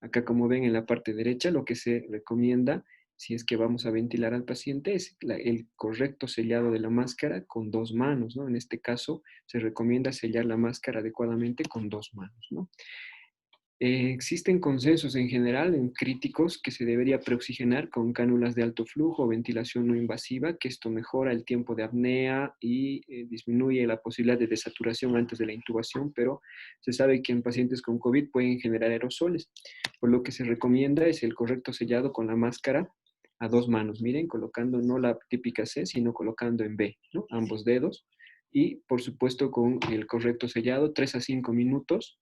Acá, como ven en la parte derecha, lo que se recomienda si es que vamos a ventilar al paciente es el correcto sellado de la máscara con 2 manos, ¿no? En este caso, se recomienda sellar la máscara adecuadamente con 2 manos, ¿no? Existen consensos en general en críticos que se debería preoxigenar con cánulas de alto flujo o ventilación no invasiva, que esto mejora el tiempo de apnea y disminuye la posibilidad de desaturación antes de la intubación, pero se sabe que en pacientes con COVID pueden generar aerosoles, por lo que se recomienda es el correcto sellado con la máscara a 2 manos, miren, colocando no la típica C, sino colocando en B, ¿no? Ambos dedos, y por supuesto con el correcto sellado, 3 a 5 minutos,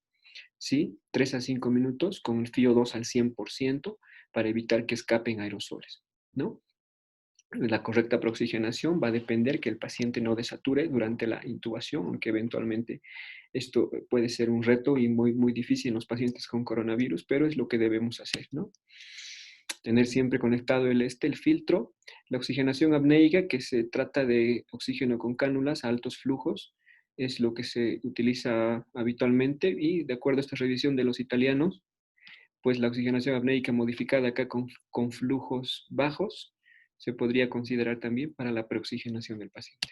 ¿sí? 3 a 5 minutos con el FiO2 al 100% para evitar que escapen aerosoles, ¿no? La correcta preoxigenación va a depender que el paciente no desature durante la intubación, aunque eventualmente esto puede ser un reto y muy, muy difícil en los pacientes con coronavirus, pero es lo que debemos hacer, ¿no? Tener siempre conectado el filtro, la oxigenación apneica, que se trata de oxígeno con cánulas a altos flujos, es lo que se utiliza habitualmente y de acuerdo a esta revisión de los italianos, pues la oxigenación apneica modificada acá con flujos bajos se podría considerar también para la preoxigenación del paciente.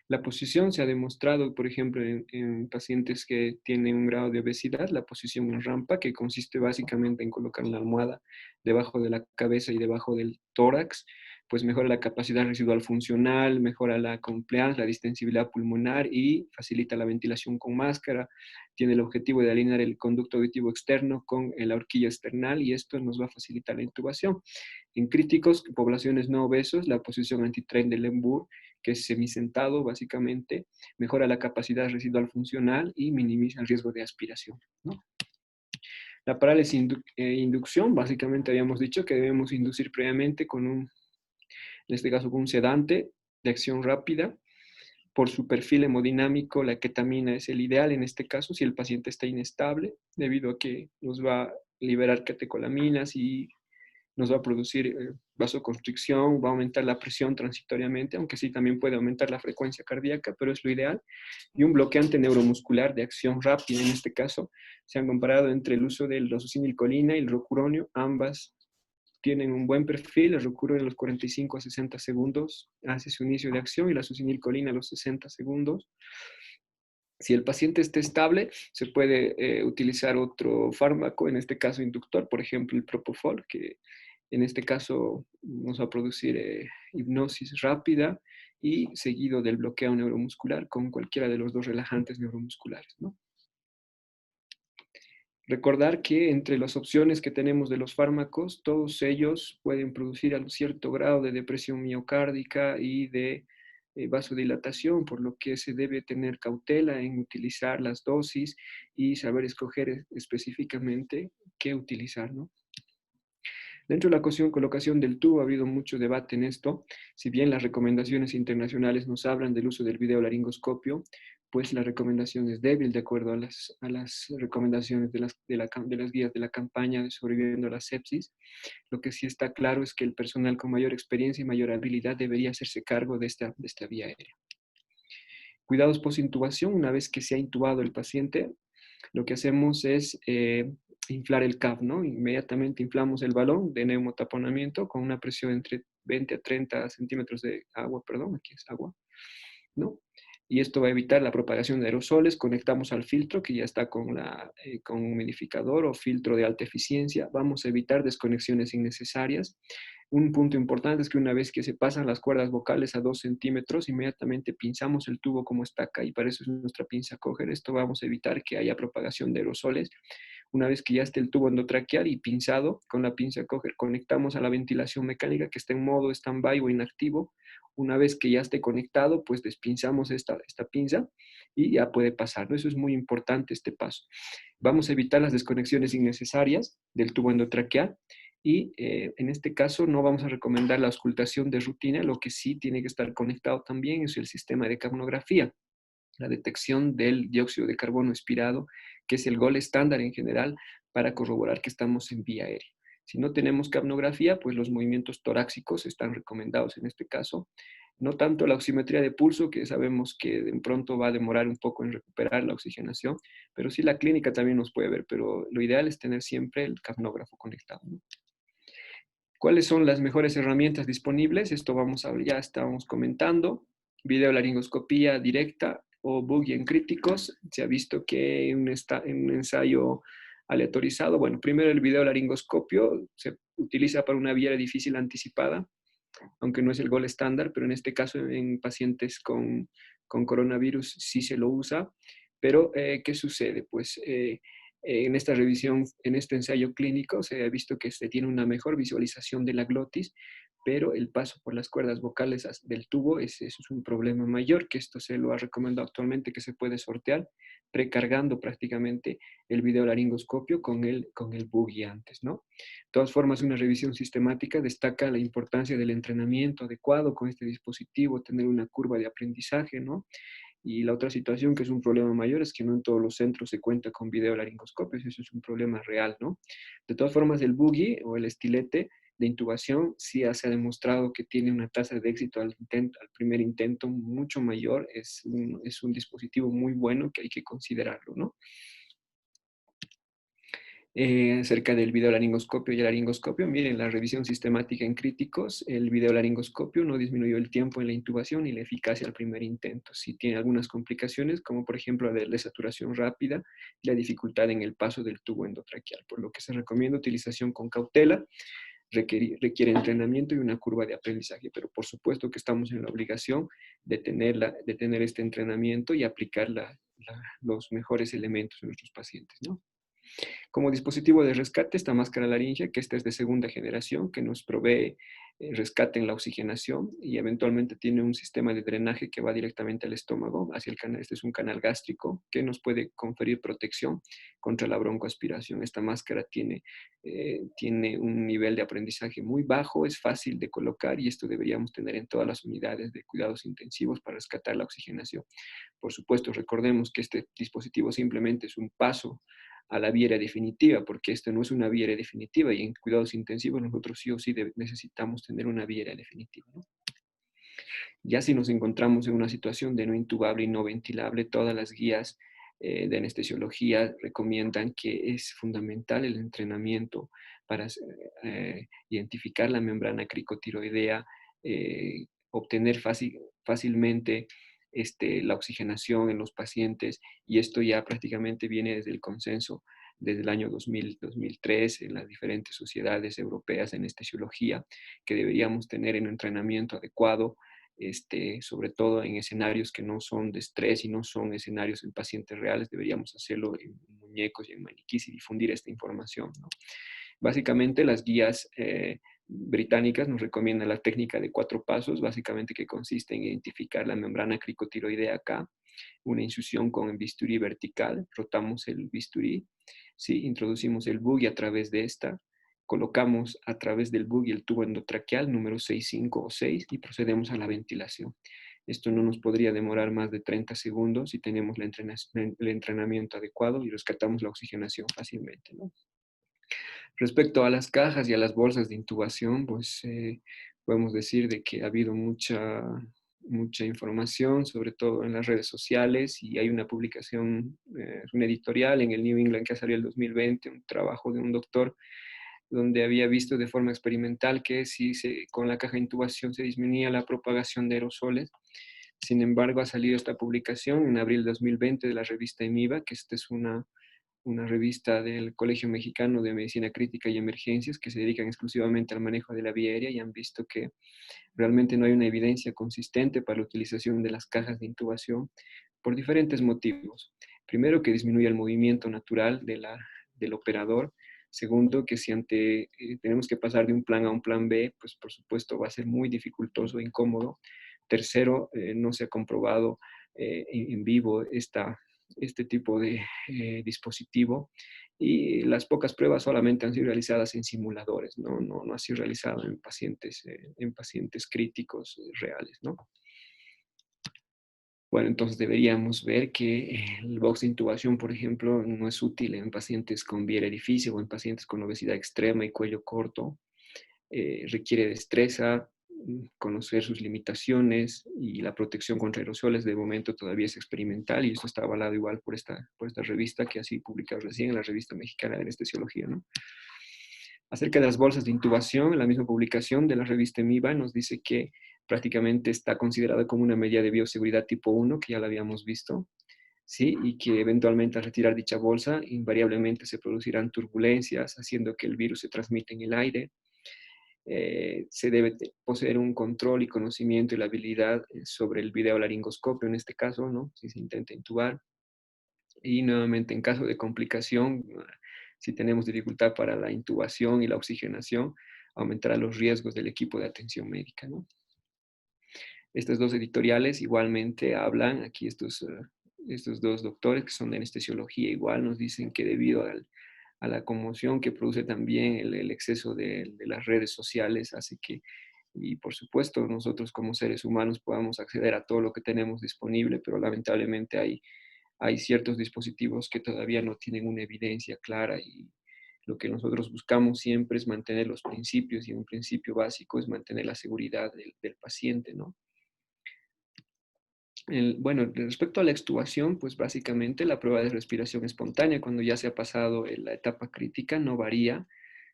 La posición se ha demostrado, por ejemplo, en pacientes que tienen un grado de obesidad, la posición en rampa, que consiste básicamente en colocar una almohada debajo de la cabeza y debajo del tórax, pues mejora la capacidad residual funcional, mejora la compliance, la distensibilidad pulmonar y facilita la ventilación con máscara. Tiene el objetivo de alinear el conducto auditivo externo con la horquilla external y esto nos va a facilitar la intubación. En críticos, poblaciones no obesos, la posición anti-tren de Lembour, que es semisentado básicamente, mejora la capacidad residual funcional y minimiza el riesgo de aspiración, ¿no? La parálisis inducción, básicamente habíamos dicho que debemos inducir previamente con en este caso con un sedante de acción rápida. Por su perfil hemodinámico, la ketamina es el ideal en este caso si el paciente está inestable, debido a que nos va a liberar catecolaminas y nos va a producir vasoconstricción, va a aumentar la presión transitoriamente, aunque sí también puede aumentar la frecuencia cardíaca, pero es lo ideal. Y un bloqueante neuromuscular de acción rápida, en este caso, se han comparado entre el uso del rosocimilcolina y el rocuronio, ambas tienen un buen perfil, el rocuronio a los 45 a 60 segundos hace su inicio de acción y la succinilcolina a los 60 segundos. Si el paciente está estable, se puede utilizar otro fármaco, en este caso inductor, por ejemplo el propofol, que en este caso nos va a producir hipnosis rápida y seguido del bloqueo neuromuscular con cualquiera de los dos relajantes neuromusculares, ¿no? Recordar que entre las opciones que tenemos de los fármacos, todos ellos pueden producir a cierto grado de depresión miocárdica y de vasodilatación, por lo que se debe tener cautela en utilizar las dosis y saber escoger específicamente qué utilizar, ¿no? Dentro de la colocación del tubo ha habido mucho debate en esto. Si bien las recomendaciones internacionales nos hablan del uso del videolaringoscopio, pues la recomendación es débil de acuerdo a las recomendaciones de las guías de la campaña de sobreviviendo a la sepsis. Lo que sí está claro es que el personal con mayor experiencia y mayor habilidad debería hacerse cargo de esta vía aérea. Cuidados post-intubación, una vez que se ha intubado el paciente, lo que hacemos es inflar el CAP, ¿no? Inmediatamente inflamos el balón de neumotaponamiento con una presión entre 20 a 30 centímetros de agua, perdón, aquí es agua, ¿no? Y esto va a evitar la propagación de aerosoles. Conectamos al filtro que ya está con un humidificador o filtro de alta eficiencia. Vamos a evitar desconexiones innecesarias. Un punto importante es que una vez que se pasan las cuerdas vocales a 2 centímetros, inmediatamente pinzamos el tubo como está acá y para eso es nuestra pinza coger. Esto vamos a evitar que haya propagación de aerosoles Una vez que ya esté el tubo endotraqueal y pinzado, con la pinza conectamos a la ventilación mecánica que está en modo stand-by o inactivo. Una vez que ya esté conectado, pues despinzamos esta pinza y ya puede pasar, ¿no? Eso es muy importante, este paso. Vamos a evitar las desconexiones innecesarias del tubo endotraqueal y en este caso no vamos a recomendar la auscultación de rutina. Lo que sí tiene que estar conectado también es el sistema de capnografía, la detección del dióxido de carbono expirado, que es el gol estándar en general para corroborar que estamos en vía aérea. Si no tenemos capnografía, pues los movimientos torácicos están recomendados en este caso. No tanto la oximetría de pulso, que sabemos que de pronto va a demorar un poco en recuperar la oxigenación, pero sí la clínica también nos puede ver, pero lo ideal es tener siempre el capnógrafo conectado, ¿no? ¿Cuáles son las mejores herramientas disponibles? Esto ya estábamos comentando. Videolaringoscopía directa o boogie en críticos. Se ha visto que en un ensayo aleatorizado, bueno, primero el videolaringoscopio se utiliza para una vía difícil anticipada, aunque no es el gol estándar, pero en este caso en pacientes con coronavirus sí se lo usa. Pero, ¿qué sucede? Pues en esta revisión, en este ensayo clínico, se ha visto que se tiene una mejor visualización de la glotis, pero el paso por las cuerdas vocales del tubo, eso es un problema mayor, que esto se lo ha recomendado actualmente que se puede sortear, precargando prácticamente el videolaringoscopio con el boogie antes, ¿no? De todas formas, una revisión sistemática destaca la importancia del entrenamiento adecuado con este dispositivo, tener una curva de aprendizaje, ¿no? Y la otra situación que es un problema mayor es que no en todos los centros se cuenta con videolaringoscopios, eso es un problema real, ¿no? De todas formas, el boogie o el estilete de intubación sí se ha demostrado que tiene una tasa de éxito al primer intento mucho mayor, es un dispositivo muy bueno que hay que considerarlo, ¿no? Acerca del videolaringoscopio y el laringoscopio. Miren, la revisión sistemática en críticos, el videolaringoscopio no disminuyó el tiempo en la intubación y la eficacia al primer intento. Sí tiene algunas complicaciones, como por ejemplo la de desaturación rápida y la dificultad en el paso del tubo endotraqueal, por lo que se recomienda utilización con cautela, requiere entrenamiento y una curva de aprendizaje, pero por supuesto que estamos en la obligación de tener este entrenamiento y aplicar los mejores elementos en nuestros pacientes, ¿no? Como dispositivo de rescate, esta máscara laringea, que esta es de segunda generación, que nos provee rescate en la oxigenación y eventualmente tiene un sistema de drenaje que va directamente al estómago, hacia el canal. Este es un canal gástrico que nos puede conferir protección contra la broncoaspiración. Esta máscara tiene un nivel de aprendizaje muy bajo, es fácil de colocar y esto deberíamos tener en todas las unidades de cuidados intensivos para rescatar la oxigenación. Por supuesto, recordemos que este dispositivo simplemente es un paso a la vía definitiva, porque esto no es una vía definitiva y en cuidados intensivos nosotros sí o sí necesitamos tener una vía definitiva, ¿no? Ya si nos encontramos en una situación de no intubable y no ventilable, todas las guías de anestesiología recomiendan que es fundamental el entrenamiento para identificar la membrana cricotiroidea, obtener fácilmente la oxigenación en los pacientes, y esto ya prácticamente viene desde el consenso desde el año 2003 en las diferentes sociedades europeas de anestesiología, que deberíamos tener en un entrenamiento adecuado, sobre todo en escenarios que no son de estrés y no son escenarios en pacientes reales, deberíamos hacerlo en muñecos y en maniquís y difundir esta información, ¿no? Básicamente las guías británicas nos recomiendan la técnica de 4 pasos, básicamente que consiste en identificar la membrana cricotiroidea acá, una insusión con el bisturí vertical, rotamos el bisturí, ¿sí? Introducimos el buggy a través de esta, colocamos a través del buggy el tubo endotraqueal número 6, 5 o 6 y procedemos a la ventilación. Esto no nos podría demorar más de 30 segundos si tenemos el entrenamiento adecuado y rescatamos la oxigenación fácilmente, ¿no? Respecto a las cajas y a las bolsas de intubación, pues podemos decir de que ha habido mucha información, sobre todo en las redes sociales, y hay una publicación, un editorial en el New England que salió el 2020, un trabajo de un doctor donde había visto de forma experimental que si con la caja de intubación se disminuía la propagación de aerosoles. Sin embargo, ha salido esta publicación en abril de 2020 de la revista EMIVA, que esta es una revista del Colegio Mexicano de Medicina Crítica y Emergencias que se dedican exclusivamente al manejo de la vía aérea, y han visto que realmente no hay una evidencia consistente para la utilización de las cajas de intubación por diferentes motivos. Primero, que disminuye el movimiento natural del operador. Segundo, que si tenemos que pasar de un plan a un plan B, pues por supuesto va a ser muy dificultoso e incómodo. Tercero, no se ha comprobado en vivo este tipo de dispositivo, y las pocas pruebas solamente han sido realizadas en simuladores, no ha sido realizado en pacientes críticos reales, ¿no? Bueno, entonces deberíamos ver que el box de intubación, por ejemplo, no es útil en pacientes con vía aerificio o en pacientes con obesidad extrema y cuello corto. Requiere destreza, conocer sus limitaciones, y la protección contra aerosoles de momento todavía es experimental, y esto está avalado igual por esta revista que ha sido publicada recién, en la Revista Mexicana de Anestesiología, ¿no? Acerca de las bolsas de intubación, en la misma publicación de la revista EMIBA nos dice que prácticamente está considerado como una medida de bioseguridad tipo 1, que ya la habíamos visto, ¿sí? Y que eventualmente al retirar dicha bolsa, invariablemente se producirán turbulencias, haciendo que el virus se transmita en el aire. Se debe poseer un control y conocimiento y la habilidad sobre el videolaringoscopio, en este caso, ¿no? Si se intenta intubar. Y nuevamente, en caso de complicación, si tenemos dificultad para la intubación y la oxigenación, aumentará los riesgos del equipo de atención médica, ¿no? Estas dos editoriales igualmente hablan, aquí estos dos doctores que son de anestesiología igual nos dicen que debido a la conmoción que produce también el exceso de las redes sociales, hace que, y por supuesto nosotros como seres humanos podamos acceder a todo lo que tenemos disponible, pero lamentablemente hay ciertos dispositivos que todavía no tienen una evidencia clara, y lo que nosotros buscamos siempre es mantener los principios, y un principio básico es mantener la seguridad del paciente, ¿no? Bueno, respecto a la extubación, pues básicamente la prueba de respiración espontánea, cuando ya se ha pasado en la etapa crítica, no varía.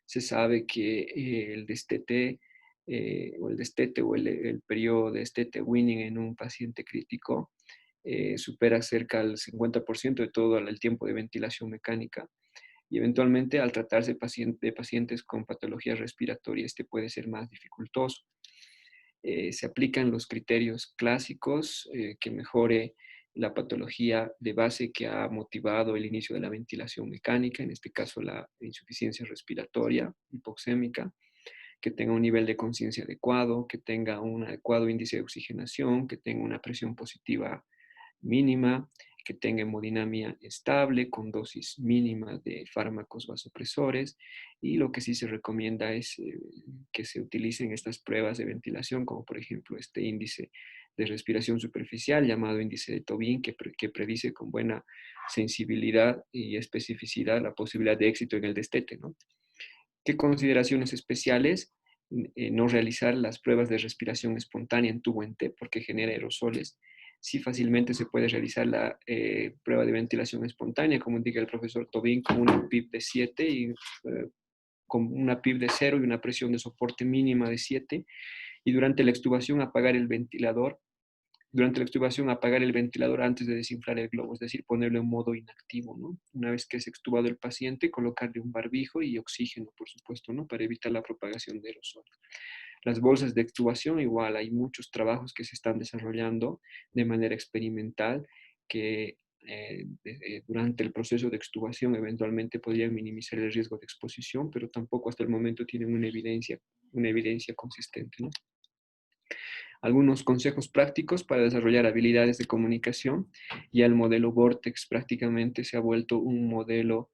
Se sabe que el destete o el destete o el periodo de destete winning en un paciente crítico supera cerca del 50% de todo el tiempo de ventilación mecánica, y eventualmente al tratarse de pacientes con patologías respiratorias, este puede ser más dificultoso. Se aplican los criterios clásicos que mejore la patología de base que ha motivado el inicio de la ventilación mecánica, en este caso la insuficiencia respiratoria hipoxémica, que tenga un nivel de conciencia adecuado, que tenga un adecuado índice de oxigenación, que tenga una presión positiva mínima, que tenga hemodinamia estable con dosis mínima de fármacos vasopresores, y lo que sí se recomienda es que se utilicen estas pruebas de ventilación, como por ejemplo este índice de respiración superficial llamado índice de Tobin, que predice con buena sensibilidad y especificidad la posibilidad de éxito en el destete, ¿no? ¿Qué consideraciones especiales? No realizar las pruebas de respiración espontánea en tubo en T porque genera aerosoles. Sí, fácilmente se puede realizar la prueba de ventilación espontánea, como indica el profesor Tobin, con una PIB de 7 y con una PIB de 0 y una presión de soporte mínima de 7. Y durante la extubación apagar el ventilador. Durante la extubación apagar el ventilador antes de desinflar el globo, es decir, ponerlo en modo inactivo, ¿no? Una vez que es extubado el paciente, colocarle un barbijo y oxígeno, por supuesto, ¿no? Para evitar la propagación de aerosol. Las bolsas de extubación, igual, hay muchos trabajos que se están desarrollando de manera experimental que durante el proceso de extubación eventualmente podrían minimizar el riesgo de exposición, pero tampoco hasta el momento tienen una evidencia consistente, ¿no? Algunos consejos prácticos para desarrollar habilidades de comunicación. Ya el modelo Vortex prácticamente se ha vuelto un modelo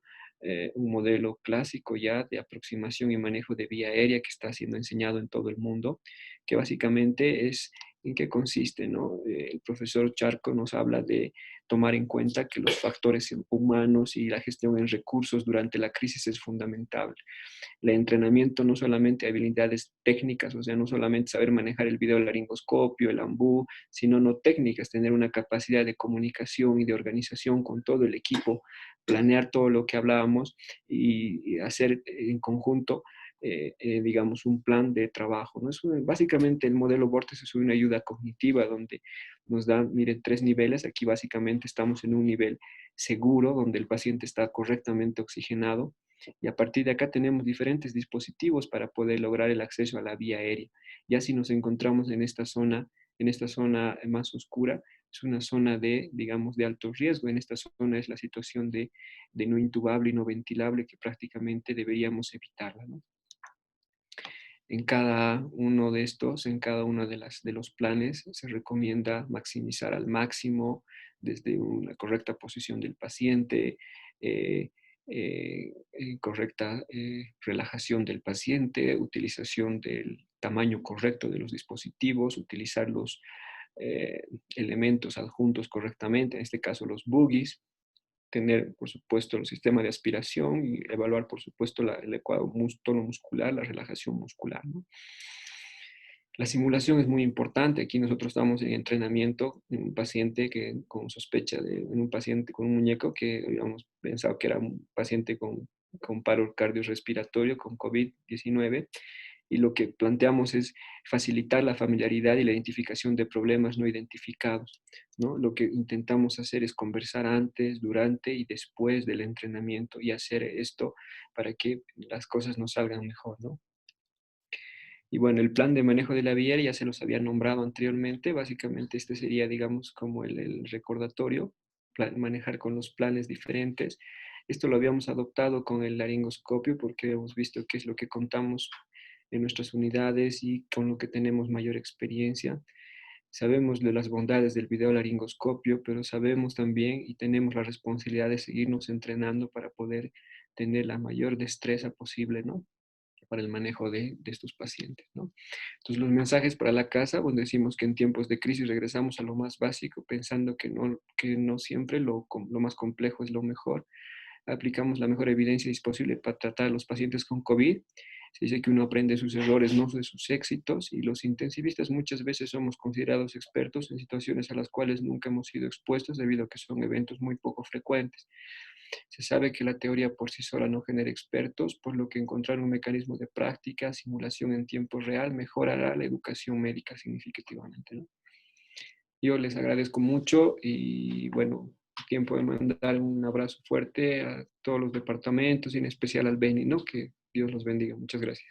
clásico ya de aproximación y manejo de vía aérea que está siendo enseñado en todo el mundo, que básicamente es en qué consiste, ¿no? El profesor Charco nos habla de tomar en cuenta que los factores humanos y la gestión en recursos durante la crisis es fundamental. El entrenamiento no solamente habilidades técnicas, o sea, no solamente saber manejar el videolaringoscopio, el AMBU, sino no técnicas, tener una capacidad de comunicación y de organización con todo el equipo, planear todo lo que hablábamos y hacer en conjunto, digamos, un plan de trabajo, ¿no? Básicamente el modelo Vortex es una ayuda cognitiva donde nos da, miren, 3 niveles. Aquí básicamente estamos en un nivel seguro, donde el paciente está correctamente oxigenado, y a partir de acá tenemos diferentes dispositivos para poder lograr el acceso a la vía aérea. Ya si nos encontramos en esta zona más oscura, es una zona de, digamos, de alto riesgo. En esta zona es la situación de no intubable y no ventilable que prácticamente deberíamos evitarla, ¿no? En cada uno de estos, en cada uno de los planes, se recomienda maximizar al máximo desde una correcta posición del paciente, eh, correcta relajación del paciente, utilización del tamaño correcto de los dispositivos, utilizar los eh, elementos adjuntos correctamente, en este caso los boogies, tener, por supuesto, el sistema de aspiración y evaluar, por supuesto, el adecuado tono muscular, la relajación muscular, ¿no? La simulación es muy importante. Aquí nosotros estamos en entrenamiento en un paciente que con sospecha en un paciente con un muñeco que habíamos pensado que era un paciente con paro cardiorrespiratorio, con COVID-19, y lo que planteamos es facilitar la familiaridad y la identificación de problemas no identificados, ¿no? Lo que intentamos hacer es conversar antes, durante y después del entrenamiento y hacer esto para que las cosas nos salgan mejor, ¿no? Y bueno, el plan de manejo de la vía ya se los había nombrado anteriormente. Básicamente este sería, digamos, como el recordatorio, manejar con los planes diferentes. Esto lo habíamos adoptado con el laringoscopio porque hemos visto qué es lo que contamos en nuestras unidades y con lo que tenemos mayor experiencia. Sabemos de las bondades del video laringoscopio, pero sabemos también y tenemos la responsabilidad de seguirnos entrenando para poder tener la mayor destreza posible, ¿no? Para el manejo de estos pacientes, ¿no? Entonces, los mensajes para la casa, donde decimos que en tiempos de crisis regresamos a lo más básico, pensando que no siempre lo más complejo es lo mejor. Aplicamos la mejor evidencia disponible para tratar a los pacientes con COVID. Se dice que uno aprende de sus errores, no de sus éxitos, y los intensivistas muchas veces somos considerados expertos en situaciones a las cuales nunca hemos sido expuestos debido a que son eventos muy poco frecuentes. Se sabe que la teoría por sí sola no genera expertos, por lo que encontrar un mecanismo de práctica, simulación en tiempo real, mejorará la educación médica significativamente, ¿no? Yo les agradezco mucho y bueno, tiempo de mandar un abrazo fuerte a todos los departamentos y en especial al Beni, ¿no? Que Dios los bendiga. Muchas gracias.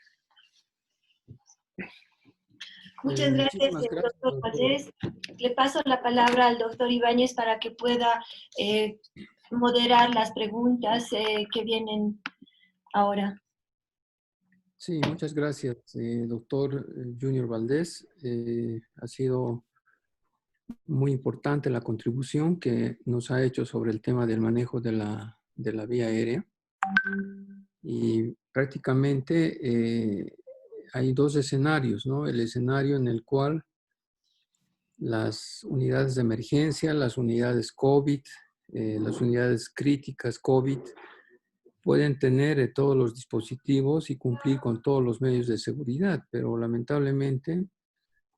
Muchas gracias,
Muchísimas gracias,
doctor
doctor.
Valdés. Le paso la palabra al doctor Ibáñez para que pueda moderar las preguntas que vienen ahora.
Sí, muchas gracias, doctor Junior Valdés. Ha sido muy importante la contribución que nos ha hecho sobre el tema del manejo de la vía aérea. Y prácticamente hay dos escenarios, ¿no? El escenario en el cual las unidades de emergencia, las unidades COVID, las unidades críticas COVID, pueden tener todos los dispositivos y cumplir con todos los medios de seguridad, pero lamentablemente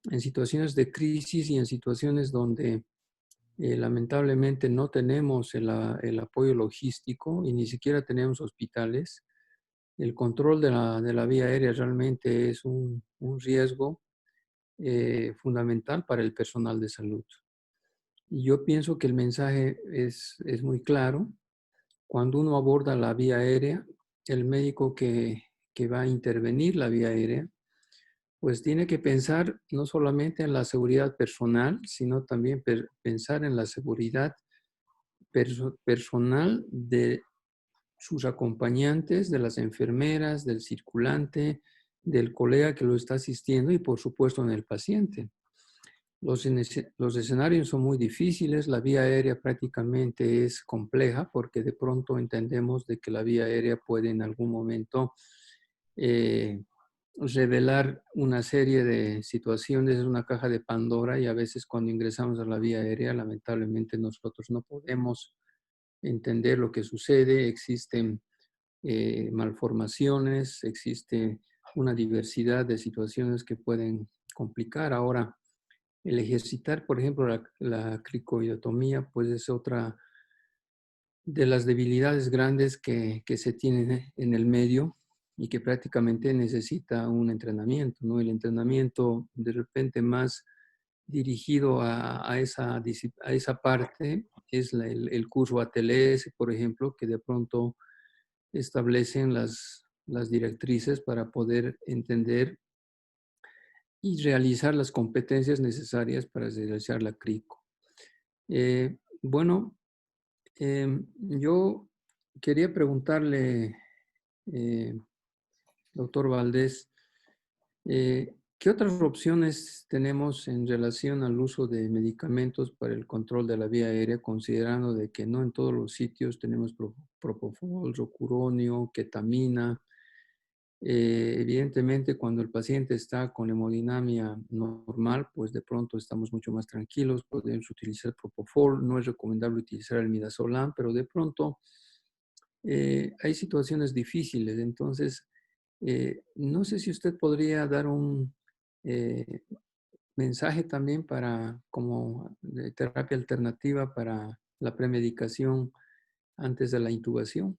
en situaciones de crisis y en situaciones donde lamentablemente no tenemos el apoyo logístico y ni siquiera tenemos hospitales, el control de la vía aérea realmente es un riesgo fundamental para el personal de salud. Y yo pienso que el mensaje es muy claro. Cuando uno aborda la vía aérea, el médico que va a intervenir la vía aérea, pues tiene que pensar no solamente en la seguridad personal, sino también pensar en la seguridad personal de sus acompañantes, de las enfermeras, del circulante, del colega que lo está asistiendo y por supuesto en el paciente. Los escenarios son muy difíciles, la vía aérea prácticamente es compleja porque de pronto entendemos de que la vía aérea puede en algún momento revelar una serie de situaciones, es una caja de Pandora y a veces cuando ingresamos a la vía aérea lamentablemente nosotros no podemos entender lo que sucede, existen malformaciones, existe una diversidad de situaciones que pueden complicar. Ahora, el ejercitar, por ejemplo, la cricoidotomía, pues es otra de las debilidades grandes que se tienen en el medio y que prácticamente necesita un entrenamiento, ¿no? El entrenamiento de repente más dirigido a esa parte es el curso ATLS, por ejemplo, que de pronto establecen las directrices para poder entender y realizar las competencias necesarias para realizar la CRICO. Bueno, yo quería preguntarle, eh, doctor Valdés, ¿qué otras opciones tenemos en relación al uso de medicamentos para el control de la vía aérea, considerando de que no en todos los sitios tenemos propofol, rocuronio, ketamina? Evidentemente, cuando el paciente está con hemodinamia normal, pues de pronto estamos mucho más tranquilos, podemos utilizar propofol, no es recomendable utilizar el midazolam, pero de pronto hay situaciones difíciles. Entonces, no sé si usted podría dar un eh, mensaje también para, como de terapia alternativa para la premedicación antes de la intubación.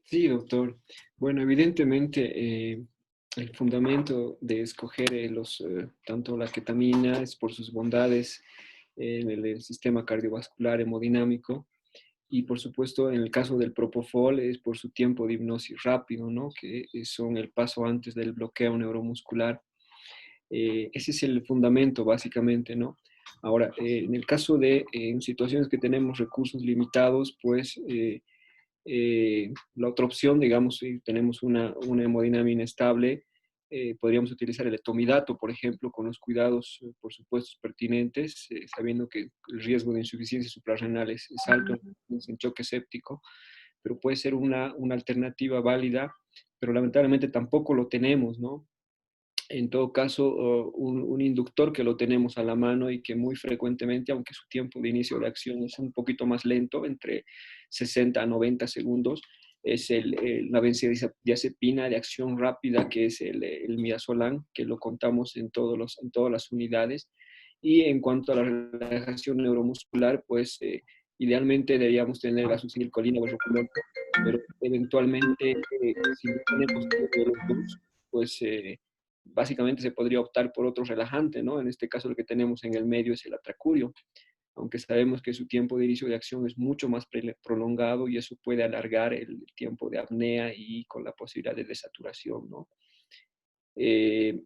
Sí, doctor. Bueno, evidentemente el fundamento de escoger tanto la ketamina es por sus bondades en el sistema cardiovascular hemodinámico y por supuesto en el caso del propofol es por su tiempo de hipnosis rápido, ¿no? Que son el paso antes del bloqueo neuromuscular. Ese es el fundamento básicamente, ¿no? Ahora, en el caso de en situaciones que tenemos recursos limitados, pues la otra opción, digamos, si tenemos una hemodinamia inestable, podríamos utilizar el etomidato, por ejemplo, con los cuidados, por supuesto, pertinentes, sabiendo que el riesgo de insuficiencia suprarrenal es alto en choque séptico, pero puede ser una alternativa válida, pero lamentablemente tampoco lo tenemos, ¿no? En todo caso, un inductor que lo tenemos a la mano y que muy frecuentemente, aunque su tiempo de inicio de acción es un poquito más lento, entre 60 a 90 segundos, es la benzodiazepina de acción rápida, que es el midazolam, que lo contamos en todas las unidades. Y en cuanto a la relajación neuromuscular, pues idealmente deberíamos tener la succinilcolina o el rocuronio, pero eventualmente, si no tenemos uno de los dos, pues básicamente se podría optar por otro relajante, ¿no? En este caso, el que tenemos en el medio es el atracurio, aunque sabemos que su tiempo de inicio de acción es mucho más prolongado y eso puede alargar el tiempo de apnea y con la posibilidad de desaturación, ¿no? Eh,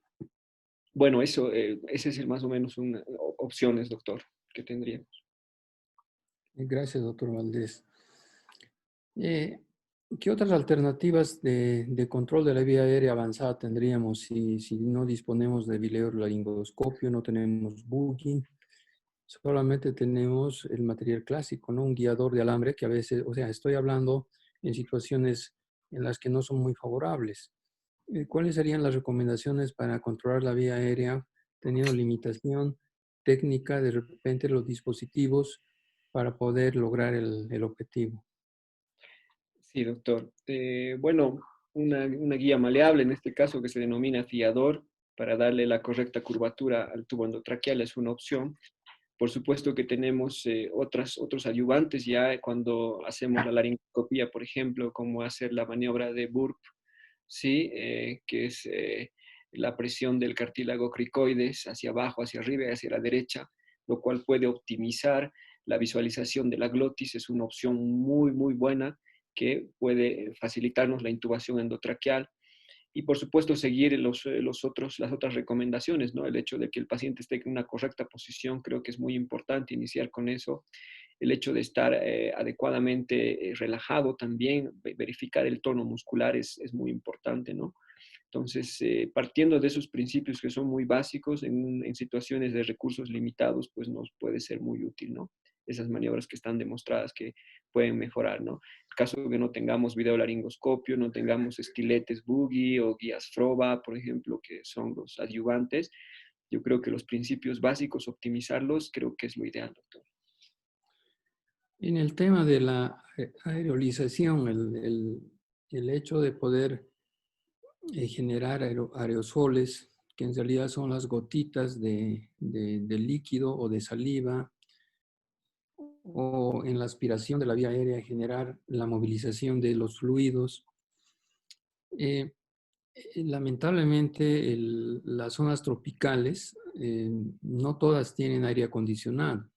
bueno, ese es más o menos una opciones, doctor, que tendríamos.
Gracias, doctor Valdés. Eh, ¿Qué otras alternativas de control de la vía aérea avanzada tendríamos si no disponemos de videolaringoscopio, no tenemos booking, solamente tenemos el material clásico, ¿no? Un guiador de alambre que a veces, o sea, estoy hablando en situaciones en las que no son muy favorables. ¿Cuáles serían las recomendaciones para controlar la vía aérea teniendo limitación técnica de repente los dispositivos para poder lograr el objetivo?
Sí, doctor. Bueno, una guía maleable, en este caso que se denomina fiador, para darle la correcta curvatura al tubo endotraqueal es una opción. Por supuesto que tenemos otros ayudantes ya cuando hacemos la laringoscopía, por ejemplo, como hacer la maniobra de Burp, ¿sí? Que es la presión del cartílago cricoides hacia abajo, hacia arriba y hacia la derecha, lo cual puede optimizar la visualización de la glotis. Es una opción muy, muy buena que puede facilitarnos la intubación endotraqueal y por supuesto seguir las otras recomendaciones, ¿no? El hecho de que el paciente esté en una correcta posición, creo que es muy importante iniciar con eso. El hecho de estar adecuadamente relajado también, verificar el tono muscular es muy importante, ¿no? Entonces, partiendo de esos principios que son muy básicos en situaciones de recursos limitados, pues nos puede ser muy útil, ¿no? Esas maniobras que están demostradas que pueden mejorar, ¿no? En caso de que no tengamos videolaringoscopio, no tengamos estiletes Boogie o guías Froba, por ejemplo, que son los adyuvantes, yo creo que los principios básicos, optimizarlos, creo que es lo ideal, doctor.
En el tema de la aerolización, el hecho de poder generar aerosoles, que en realidad son las gotitas de líquido o de saliva, o en la aspiración de la vía aérea generar la movilización de los fluidos. Eh, Lamentablemente, las zonas tropicales no todas tienen aire acondicionado.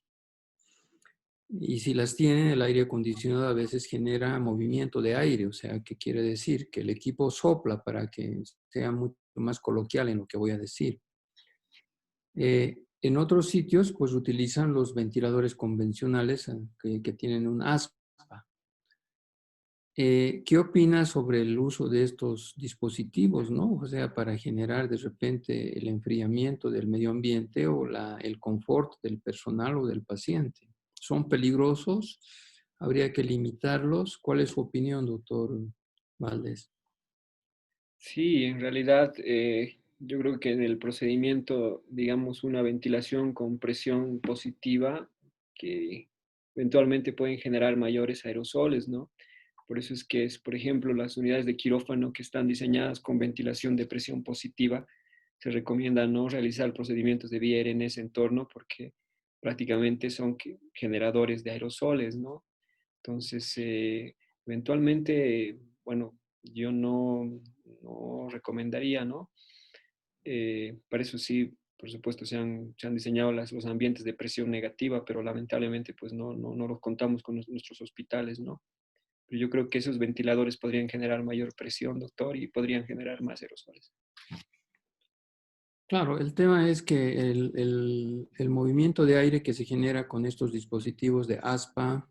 Y si las tienen, el aire acondicionado a veces genera movimiento de aire, o sea, ¿qué quiere decir? Que el equipo sopla para que sea mucho más coloquial en lo que voy a decir. En otros sitios, pues utilizan los ventiladores convencionales que tienen un aspa. ¿Qué opinas sobre el uso de estos dispositivos, no? O sea, para generar de repente el enfriamiento del medio ambiente o el confort del personal o del paciente. ¿Son peligrosos? ¿Habría que limitarlos? ¿Cuál es su opinión, doctor Valdés?
Sí, en realidad yo creo que en el procedimiento, digamos, una ventilación con presión positiva que eventualmente pueden generar mayores aerosoles, ¿no? Por eso es que por ejemplo, las unidades de quirófano que están diseñadas con ventilación de presión positiva, se recomienda no realizar procedimientos de VIR en ese entorno porque prácticamente son generadores de aerosoles, ¿no? Entonces, eventualmente, bueno, yo no recomendaría, ¿no? Para eso sí, por supuesto, se han diseñado los ambientes de presión negativa, pero lamentablemente pues no los contamos con nuestros hospitales, ¿no? Pero yo creo que esos ventiladores podrían generar mayor presión, doctor, y podrían generar más aerosoles.
Claro, el tema es que el movimiento de aire que se genera con estos dispositivos de aspa,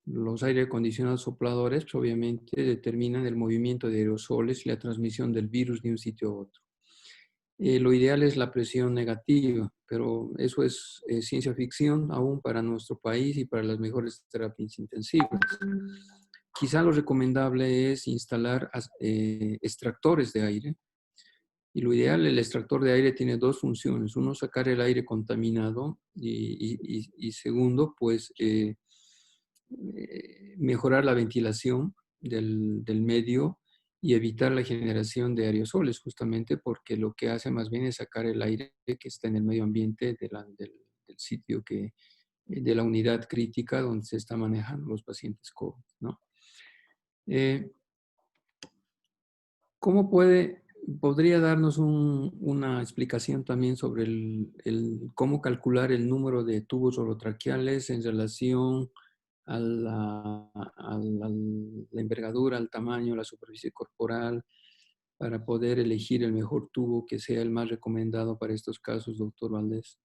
los aire acondicionados sopladores, pues obviamente determinan el movimiento de aerosoles y la transmisión del virus de un sitio a otro. Lo ideal es la presión negativa, pero eso es ciencia ficción aún para nuestro país y para las mejores terapias intensivas. Quizá lo recomendable es instalar extractores de aire. Y lo ideal, el extractor de aire tiene dos funciones. Uno, sacar el aire contaminado y segundo, pues mejorar la ventilación del medio y evitar la generación de aerosoles, justamente porque lo que hace más bien es sacar el aire que está en el medio ambiente del sitio de la unidad crítica donde se está manejando los pacientes COVID, ¿no? ¿Cómo podría darnos una explicación también sobre cómo calcular el número de tubos orotraqueales en relación a la envergadura, al tamaño, la superficie corporal, para poder elegir el mejor tubo que sea el más recomendado para estos casos, doctor Valdés?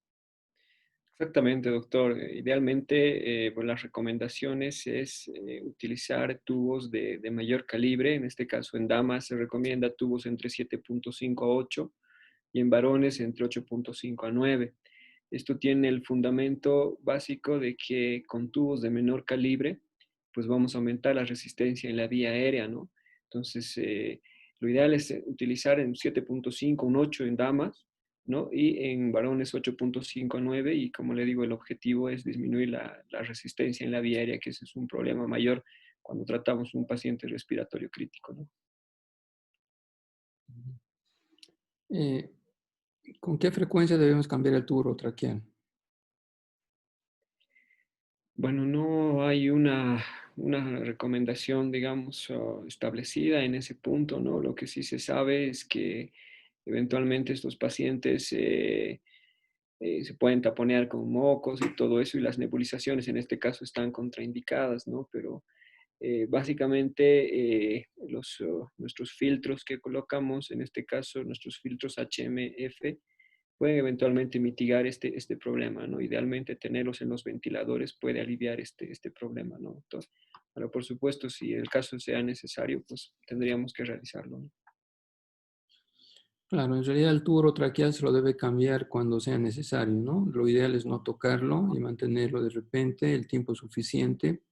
Exactamente, doctor. Idealmente, pues las recomendaciones es utilizar tubos de mayor calibre. En este caso, en damas se recomienda tubos entre 7.5 a 8 y en varones entre 8.5 a 9. Esto tiene el fundamento básico de que con tubos de menor calibre, pues vamos a aumentar la resistencia en la vía aérea, ¿no? Entonces, lo ideal es utilizar en 7.5, un 8 en damas, ¿no? Y en varones 8.5 a 9, y como le digo, el objetivo es disminuir la resistencia en la vía aérea, que ese es un problema mayor cuando tratamos un paciente respiratorio crítico, ¿no?
Eh, ¿Con qué frecuencia debemos cambiar el tubo orotraqueal?
Bueno, no hay una recomendación, digamos, establecida en ese punto, ¿no? Lo que sí se sabe es que eventualmente estos pacientes se pueden taponear con mocos y todo eso, y las nebulizaciones en este caso están contraindicadas, ¿no? Pero básicamente nuestros filtros que colocamos, en este caso nuestros filtros HMF, pueden eventualmente mitigar este problema, ¿no? Idealmente tenerlos en los ventiladores puede aliviar este problema, ¿no, doctor? Pero por supuesto, si el caso sea necesario, pues tendríamos que realizarlo, ¿no?
Claro, en realidad el tubo orotraqueal se lo debe cambiar cuando sea necesario, ¿no? Lo ideal es no tocarlo y mantenerlo de repente el tiempo suficiente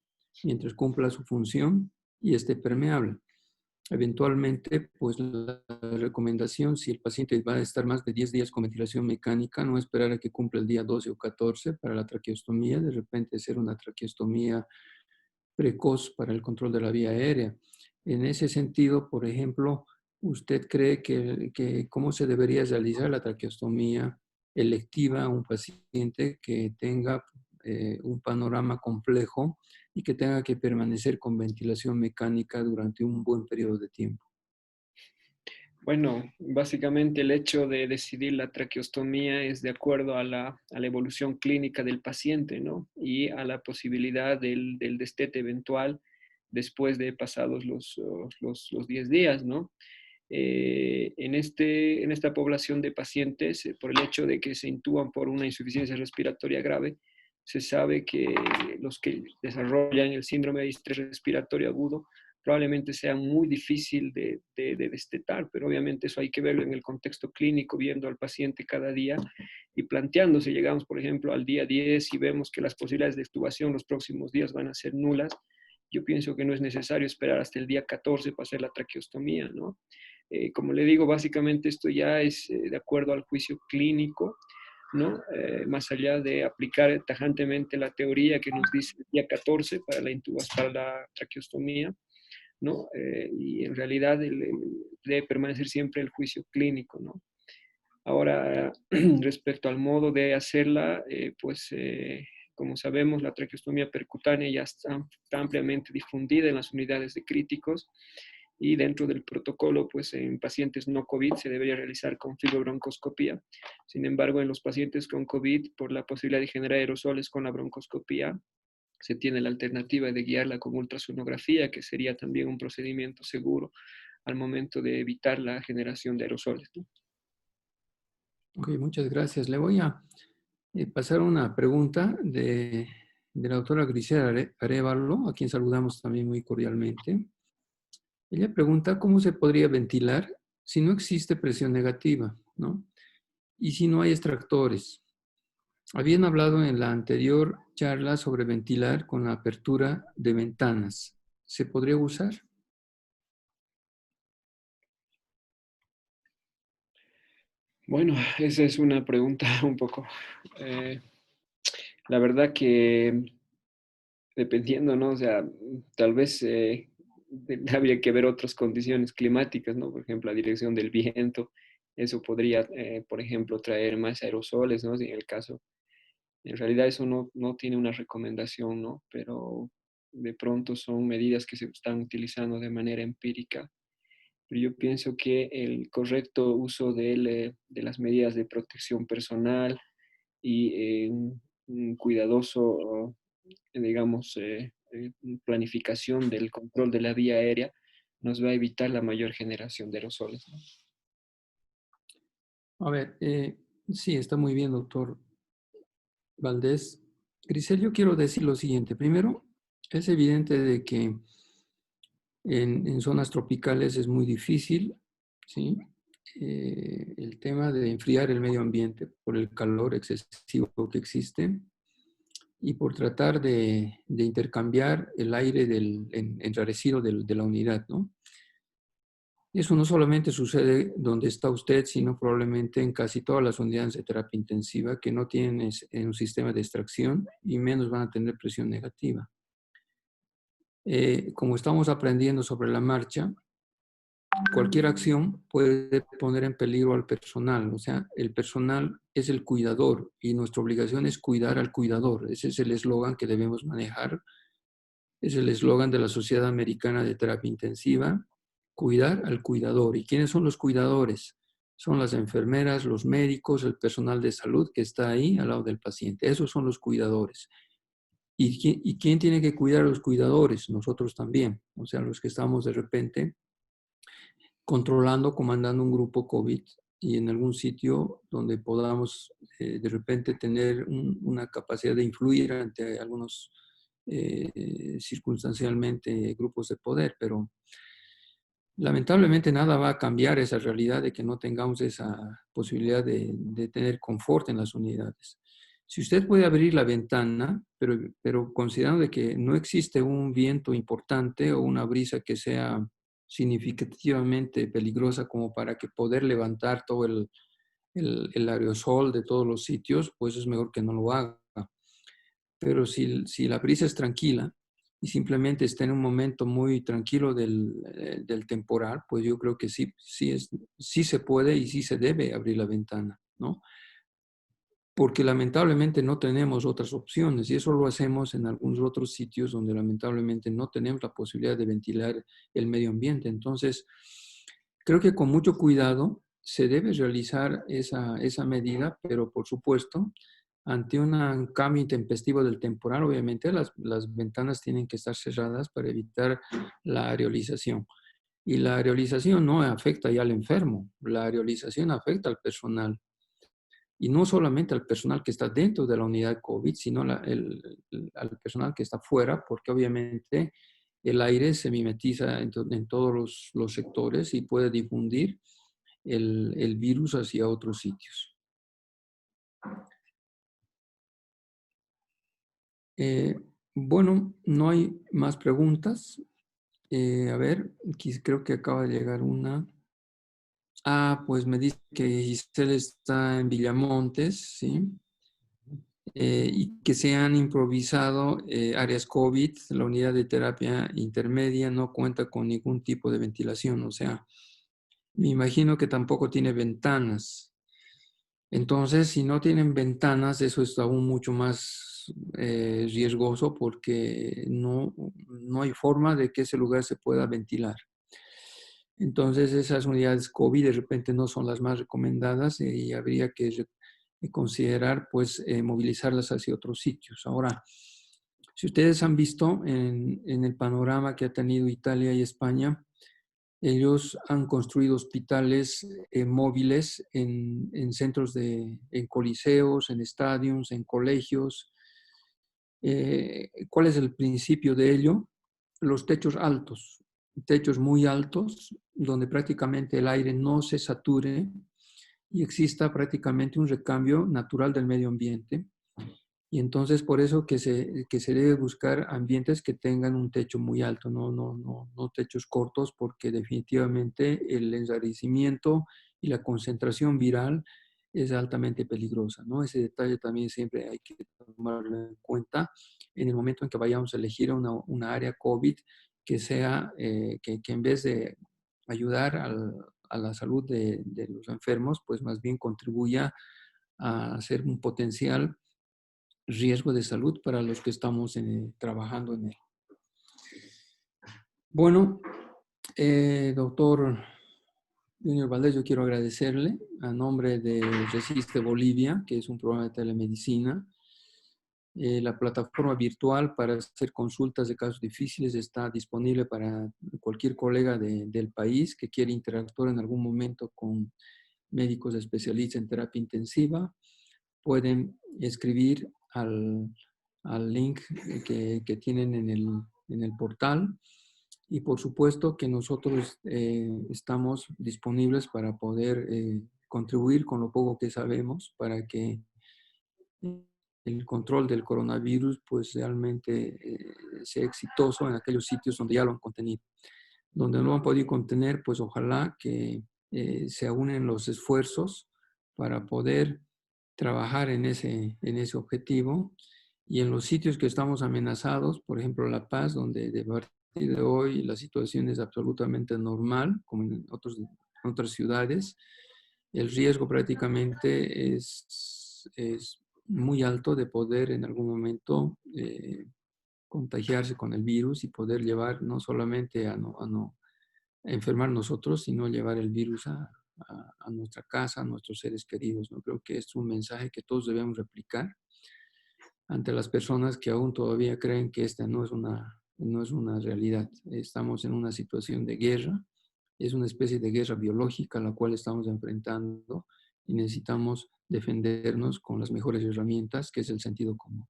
mientras cumpla su función y esté permeable. Eventualmente, pues la recomendación, si el paciente va a estar más de 10 días con ventilación mecánica, no esperar a que cumpla el día 12 o 14 para la traqueostomía, de repente hacer una traqueostomía precoz para el control de la vía aérea. En ese sentido, por ejemplo, ¿usted cree que cómo se debería realizar la traqueostomía electiva a un paciente que tenga un panorama complejo y que tenga que permanecer con ventilación mecánica durante un buen periodo de tiempo?
Bueno, básicamente el hecho de decidir la traqueostomía es de acuerdo a la evolución clínica del paciente, ¿no? Y a la posibilidad del destete eventual después de pasados los 10 días, ¿no? En esta población de pacientes, por el hecho de que se intuban por una insuficiencia respiratoria grave, se sabe que los que desarrollan el síndrome de distrés respiratorio agudo probablemente sea muy difícil de destetar, pero obviamente eso hay que verlo en el contexto clínico, viendo al paciente cada día y planteándose, llegamos por ejemplo al día 10 y vemos que las posibilidades de extubación los próximos días van a ser nulas, yo pienso que no es necesario esperar hasta el día 14 para hacer la traqueostomía, ¿no? Como le digo, básicamente esto ya es de acuerdo al juicio clínico, ¿no? Más allá de aplicar tajantemente la teoría que nos dice el día 14 para la intubación, para la traqueostomía, ¿no? Y en realidad debe permanecer siempre el juicio clínico, ¿no? Ahora, respecto al modo de hacerla, como sabemos, la traqueostomía percutánea ya está ampliamente difundida en las unidades de críticos y dentro del protocolo, pues en pacientes no COVID se debería realizar con fibrobroncoscopía. Sin embargo, en los pacientes con COVID, por la posibilidad de generar aerosoles con la broncoscopía, se tiene la alternativa de guiarla con ultrasonografía, que sería también un procedimiento seguro al momento de evitar la generación de aerosoles, ¿no?
Ok, muchas gracias. Le voy a pasar una pregunta de la doctora Grisela Arévalo, a quien saludamos también muy cordialmente. Ella pregunta cómo se podría ventilar si no existe presión negativa, ¿no? Y si no hay extractores. Habían hablado en la anterior charla sobre ventilar con la apertura de ventanas. ¿Se podría usar?
Bueno, esa es una pregunta un poco... la verdad que dependiendo, ¿no? O sea, tal vez habría que ver otras condiciones climáticas, ¿no? Por ejemplo, la dirección del viento, eso podría, por ejemplo, traer más aerosoles, ¿no? Si en el caso, en realidad eso no tiene una recomendación, ¿no? Pero de pronto son medidas que se están utilizando de manera empírica. Pero yo pienso que el correcto uso de las medidas de protección personal y un cuidadoso, digamos, planificación del control de la vía aérea nos va a evitar la mayor generación de aerosoles, ¿no?
A ver, sí, está muy bien, doctor Valdés. Grisel, yo quiero decir lo siguiente. Primero, es evidente de que en zonas tropicales es muy difícil, ¿sí? El tema de enfriar el medio ambiente por el calor excesivo que existe y por tratar de intercambiar el aire enrarecido de la unidad, ¿no? Eso no solamente sucede donde está usted, sino probablemente en casi todas las unidades de terapia intensiva que no tienen un sistema de extracción y menos van a tener presión negativa. Como estamos aprendiendo sobre la marcha, cualquier acción puede poner en peligro al personal. O sea, el personal es el cuidador y nuestra obligación es cuidar al cuidador. Ese es el eslogan que debemos manejar. Es el eslogan de la Sociedad Americana de Terapia Intensiva, cuidar al cuidador. ¿Y quiénes son los cuidadores? Son las enfermeras, los médicos, el personal de salud que está ahí al lado del paciente. Esos son los cuidadores. ¿Y quién tiene que cuidar a los cuidadores? Nosotros también. O sea, los que estamos de repente controlando, comandando un grupo COVID y en algún sitio donde podamos de repente tener una capacidad de influir ante algunos circunstancialmente grupos de poder, pero lamentablemente nada va a cambiar esa realidad de que no tengamos esa posibilidad de tener confort en las unidades. Si usted puede abrir la ventana, pero considerando de que no existe un viento importante o una brisa que sea significativamente peligrosa como para que poder levantar todo el aerosol de todos los sitios, pues es mejor que no lo haga. Pero si la brisa es tranquila y simplemente está en un momento muy tranquilo del temporal, pues yo creo que sí se puede y sí se debe abrir la ventana, ¿no? Porque lamentablemente no tenemos otras opciones y eso lo hacemos en algunos otros sitios donde lamentablemente no tenemos la posibilidad de ventilar el medio ambiente. Entonces, creo que con mucho cuidado se debe realizar esa medida, pero por supuesto, ante un cambio intempestivo del temporal, obviamente las ventanas tienen que estar cerradas para evitar la aerolización. Y la aerolización no afecta ya al enfermo, la aerolización afecta al personal. Y no solamente al personal que está dentro de la unidad COVID, sino al personal que está fuera, porque obviamente el aire se mimetiza en todos los sectores y puede difundir el virus hacia otros sitios. Bueno, no hay más preguntas. A ver, creo que acaba de llegar una. Pues me dice que Giselle está en Villamontes, ¿sí? Y que se han improvisado áreas COVID. La unidad de terapia intermedia no cuenta con ningún tipo de ventilación, o sea, me imagino que tampoco tiene ventanas. Entonces, si no tienen ventanas, eso es aún mucho más riesgoso porque no hay forma de que ese lugar se pueda ventilar. Entonces, esas unidades COVID de repente no son las más recomendadas y habría que considerar, pues, movilizarlas hacia otros sitios. Ahora, si ustedes han visto en el panorama que ha tenido Italia y España, ellos han construido hospitales móviles en centros en coliseos, en estadios, en colegios. ¿Cuál es el principio de ello? Los techos muy altos, donde prácticamente el aire no se sature y exista prácticamente un recambio natural del medio ambiente. Y entonces por eso que se debe buscar ambientes que tengan un techo muy alto, no techos cortos, porque definitivamente el enrarecimiento y la concentración viral es altamente peligrosa, ¿no? Ese detalle también siempre hay que tomarlo en cuenta en el momento en que vayamos a elegir una área COVID que sea, que en vez de ayudar a la salud de los enfermos, pues más bien contribuya a ser un potencial riesgo de salud para los que estamos trabajando en él. Bueno, doctor Junior Valdés, yo quiero agradecerle a nombre de Resiste Bolivia, que es un programa de telemedicina. La plataforma virtual para hacer consultas de casos difíciles está disponible para cualquier colega del país que quiera interactuar en algún momento con médicos especialistas en terapia intensiva. Pueden escribir al link que tienen en el portal. Y por supuesto que nosotros estamos disponibles para poder contribuir con lo poco que sabemos para que el control del coronavirus pues realmente sea exitoso en aquellos sitios donde ya lo han contenido. Donde no lo han podido contener, pues ojalá que se unen los esfuerzos para poder trabajar en ese objetivo. Y en los sitios que estamos amenazados, por ejemplo, La Paz, donde de partir de hoy la situación es absolutamente normal, como en otras ciudades, el riesgo prácticamente es muy alto de poder en algún momento contagiarse con el virus y poder llevar no solamente a enfermar nosotros, sino llevar el virus a nuestra casa, a nuestros seres queridos, ¿no? Creo que es un mensaje que todos debemos replicar ante las personas que aún todavía creen que esta no es una realidad. Estamos en una situación de guerra, es una especie de guerra biológica a la cual estamos enfrentando y necesitamos defendernos con las mejores herramientas, que es el sentido común.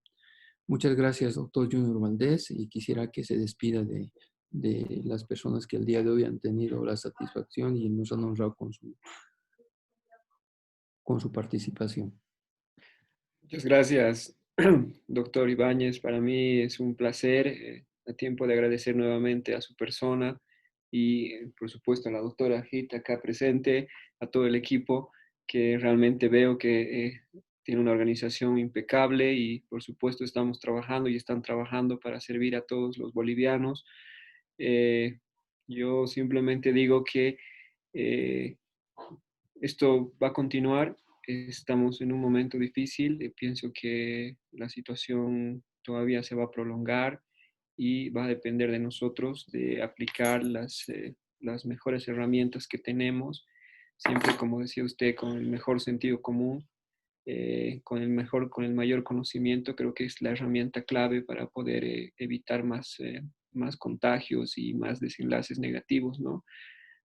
Muchas gracias, doctor Junior Valdés, y quisiera que se despida de las personas que el día de hoy han tenido la satisfacción y nos han honrado con su participación.
Muchas gracias, doctor Ibáñez. Para mí es un placer, a tiempo de agradecer nuevamente a su persona y, por supuesto, a la doctora Gita acá presente, a todo el equipo que realmente veo que tiene una organización impecable y, por supuesto, estamos trabajando y están trabajando para servir a todos los bolivianos. Yo simplemente digo que eh, esto va a continuar. Estamos en un momento difícil. Pienso que la situación todavía se va a prolongar y va a depender de nosotros de aplicar las mejores herramientas que tenemos, siempre, como decía usted, con el mejor sentido común, con el mayor conocimiento. Creo que es la herramienta clave para poder evitar más más contagios y más desenlaces negativos, ¿no?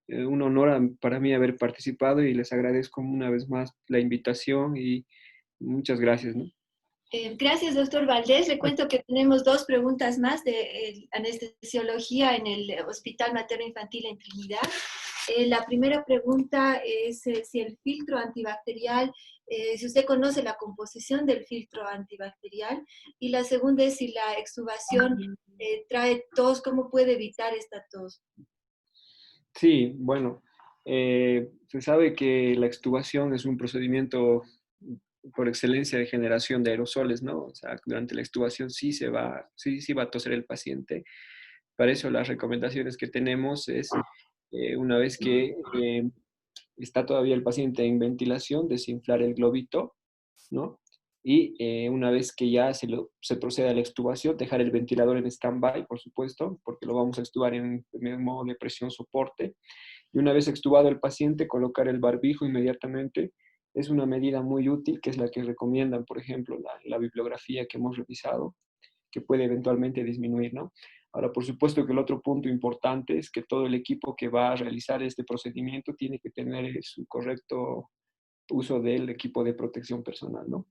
Un honor para mí haber participado y les agradezco una vez más la invitación y muchas gracias, ¿no?
Gracias, doctor Valdés. Le cuento que tenemos 2 preguntas más de anestesiología en el Hospital Materno Infantil en Trinidad. La primera pregunta es si el filtro antibacterial, si usted conoce la composición del filtro antibacterial. Y la segunda es si la extubación trae tos, ¿cómo puede evitar esta tos?
Sí, bueno, se sabe que la extubación es un procedimiento por excelencia de generación de aerosoles, ¿no? O sea, durante la extubación sí va a toser el paciente. Para eso las recomendaciones que tenemos es, una vez que está todavía el paciente en ventilación, desinflar el globito, ¿no? Y una vez que ya se procede a la extubación, dejar el ventilador en stand-by, por supuesto, porque lo vamos a extubar en modo de presión soporte. Y una vez extubado el paciente, colocar el barbijo inmediatamente. Es una medida muy útil, que es la que recomiendan, por ejemplo, la bibliografía que hemos revisado, que puede eventualmente disminuir, ¿no? Ahora, por supuesto que el otro punto importante es que todo el equipo que va a realizar este procedimiento tiene que tener su correcto uso del equipo de protección personal, ¿no?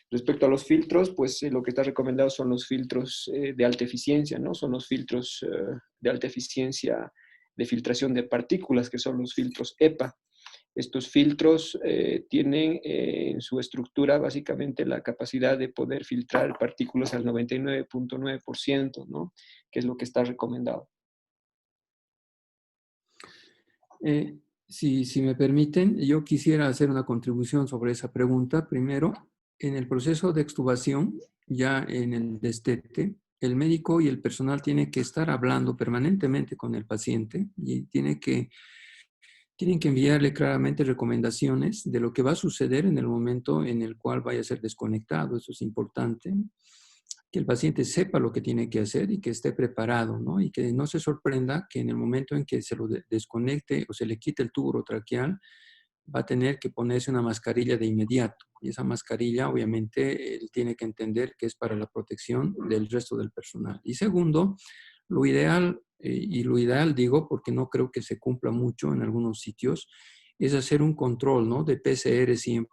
Respecto a los filtros, pues lo que está recomendado son los filtros de alta eficiencia, ¿no? Son los filtros de alta eficiencia de filtración de partículas, que son los filtros EPA. Estos filtros tienen en su estructura básicamente la capacidad de poder filtrar partículas al 99.9%, ¿no? Que es lo que está recomendado.
Si me permiten, yo quisiera hacer una contribución sobre esa pregunta. Primero, en el proceso de extubación, ya en el destete, el médico y el personal tienen que estar hablando permanentemente con el paciente y tienen que enviarle claramente recomendaciones de lo que va a suceder en el momento en el cual vaya a ser desconectado. Eso es importante, que el paciente sepa lo que tiene que hacer y que esté preparado, ¿no? Y que no se sorprenda que en el momento en que se lo desconecte o se le quite el tubo traqueal, va a tener que ponerse una mascarilla de inmediato. Y esa mascarilla, obviamente, él tiene que entender que es para la protección del resto del personal. Y segundo, lo ideal, y lo ideal digo porque no creo que se cumpla mucho en algunos sitios, es hacer un control, ¿no? De PCR siempre,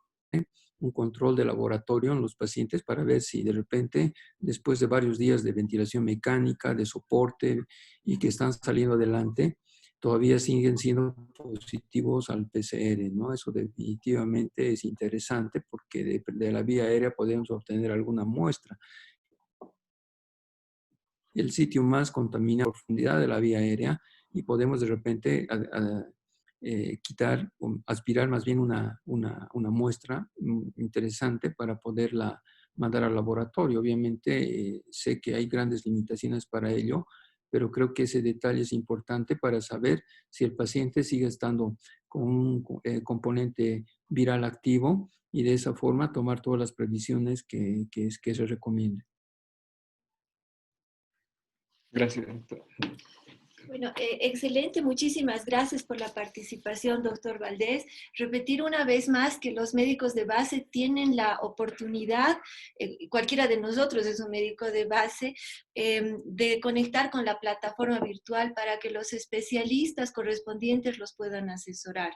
un control de laboratorio en los pacientes para ver si de repente, después de varios días de ventilación mecánica, de soporte y que están saliendo adelante, todavía siguen siendo positivos al PCR, ¿no? Eso definitivamente es interesante porque de la vía aérea podemos obtener alguna muestra. El sitio más contaminado, la profundidad de la vía aérea, y podemos de repente aspirar más bien una muestra interesante para poderla mandar al laboratorio. Obviamente sé que hay grandes limitaciones para ello, pero creo que ese detalle es importante para saber si el paciente sigue estando con un componente viral activo y de esa forma tomar todas las previsiones que se recomienden.
Gracias, doctor.
Bueno, excelente. Muchísimas gracias por la participación, doctor Valdés. Repetir una vez más que los médicos de base tienen la oportunidad, cualquiera de nosotros es un médico de base, de conectar con la plataforma virtual para que los especialistas correspondientes los puedan asesorar.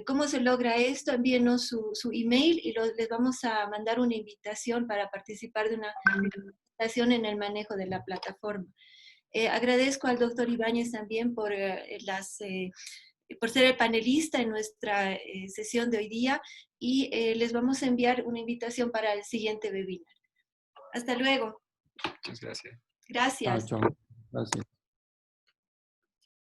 ¿Cómo se logra esto? Envíenos su email y les vamos a mandar una invitación para participar de una presentación en el manejo de la plataforma. Agradezco al doctor Ibáñez también por ser el panelista en nuestra sesión de hoy día y les vamos a enviar una invitación para el siguiente webinar. Hasta luego.
Muchas gracias.
Gracias.
Chao. Gracias.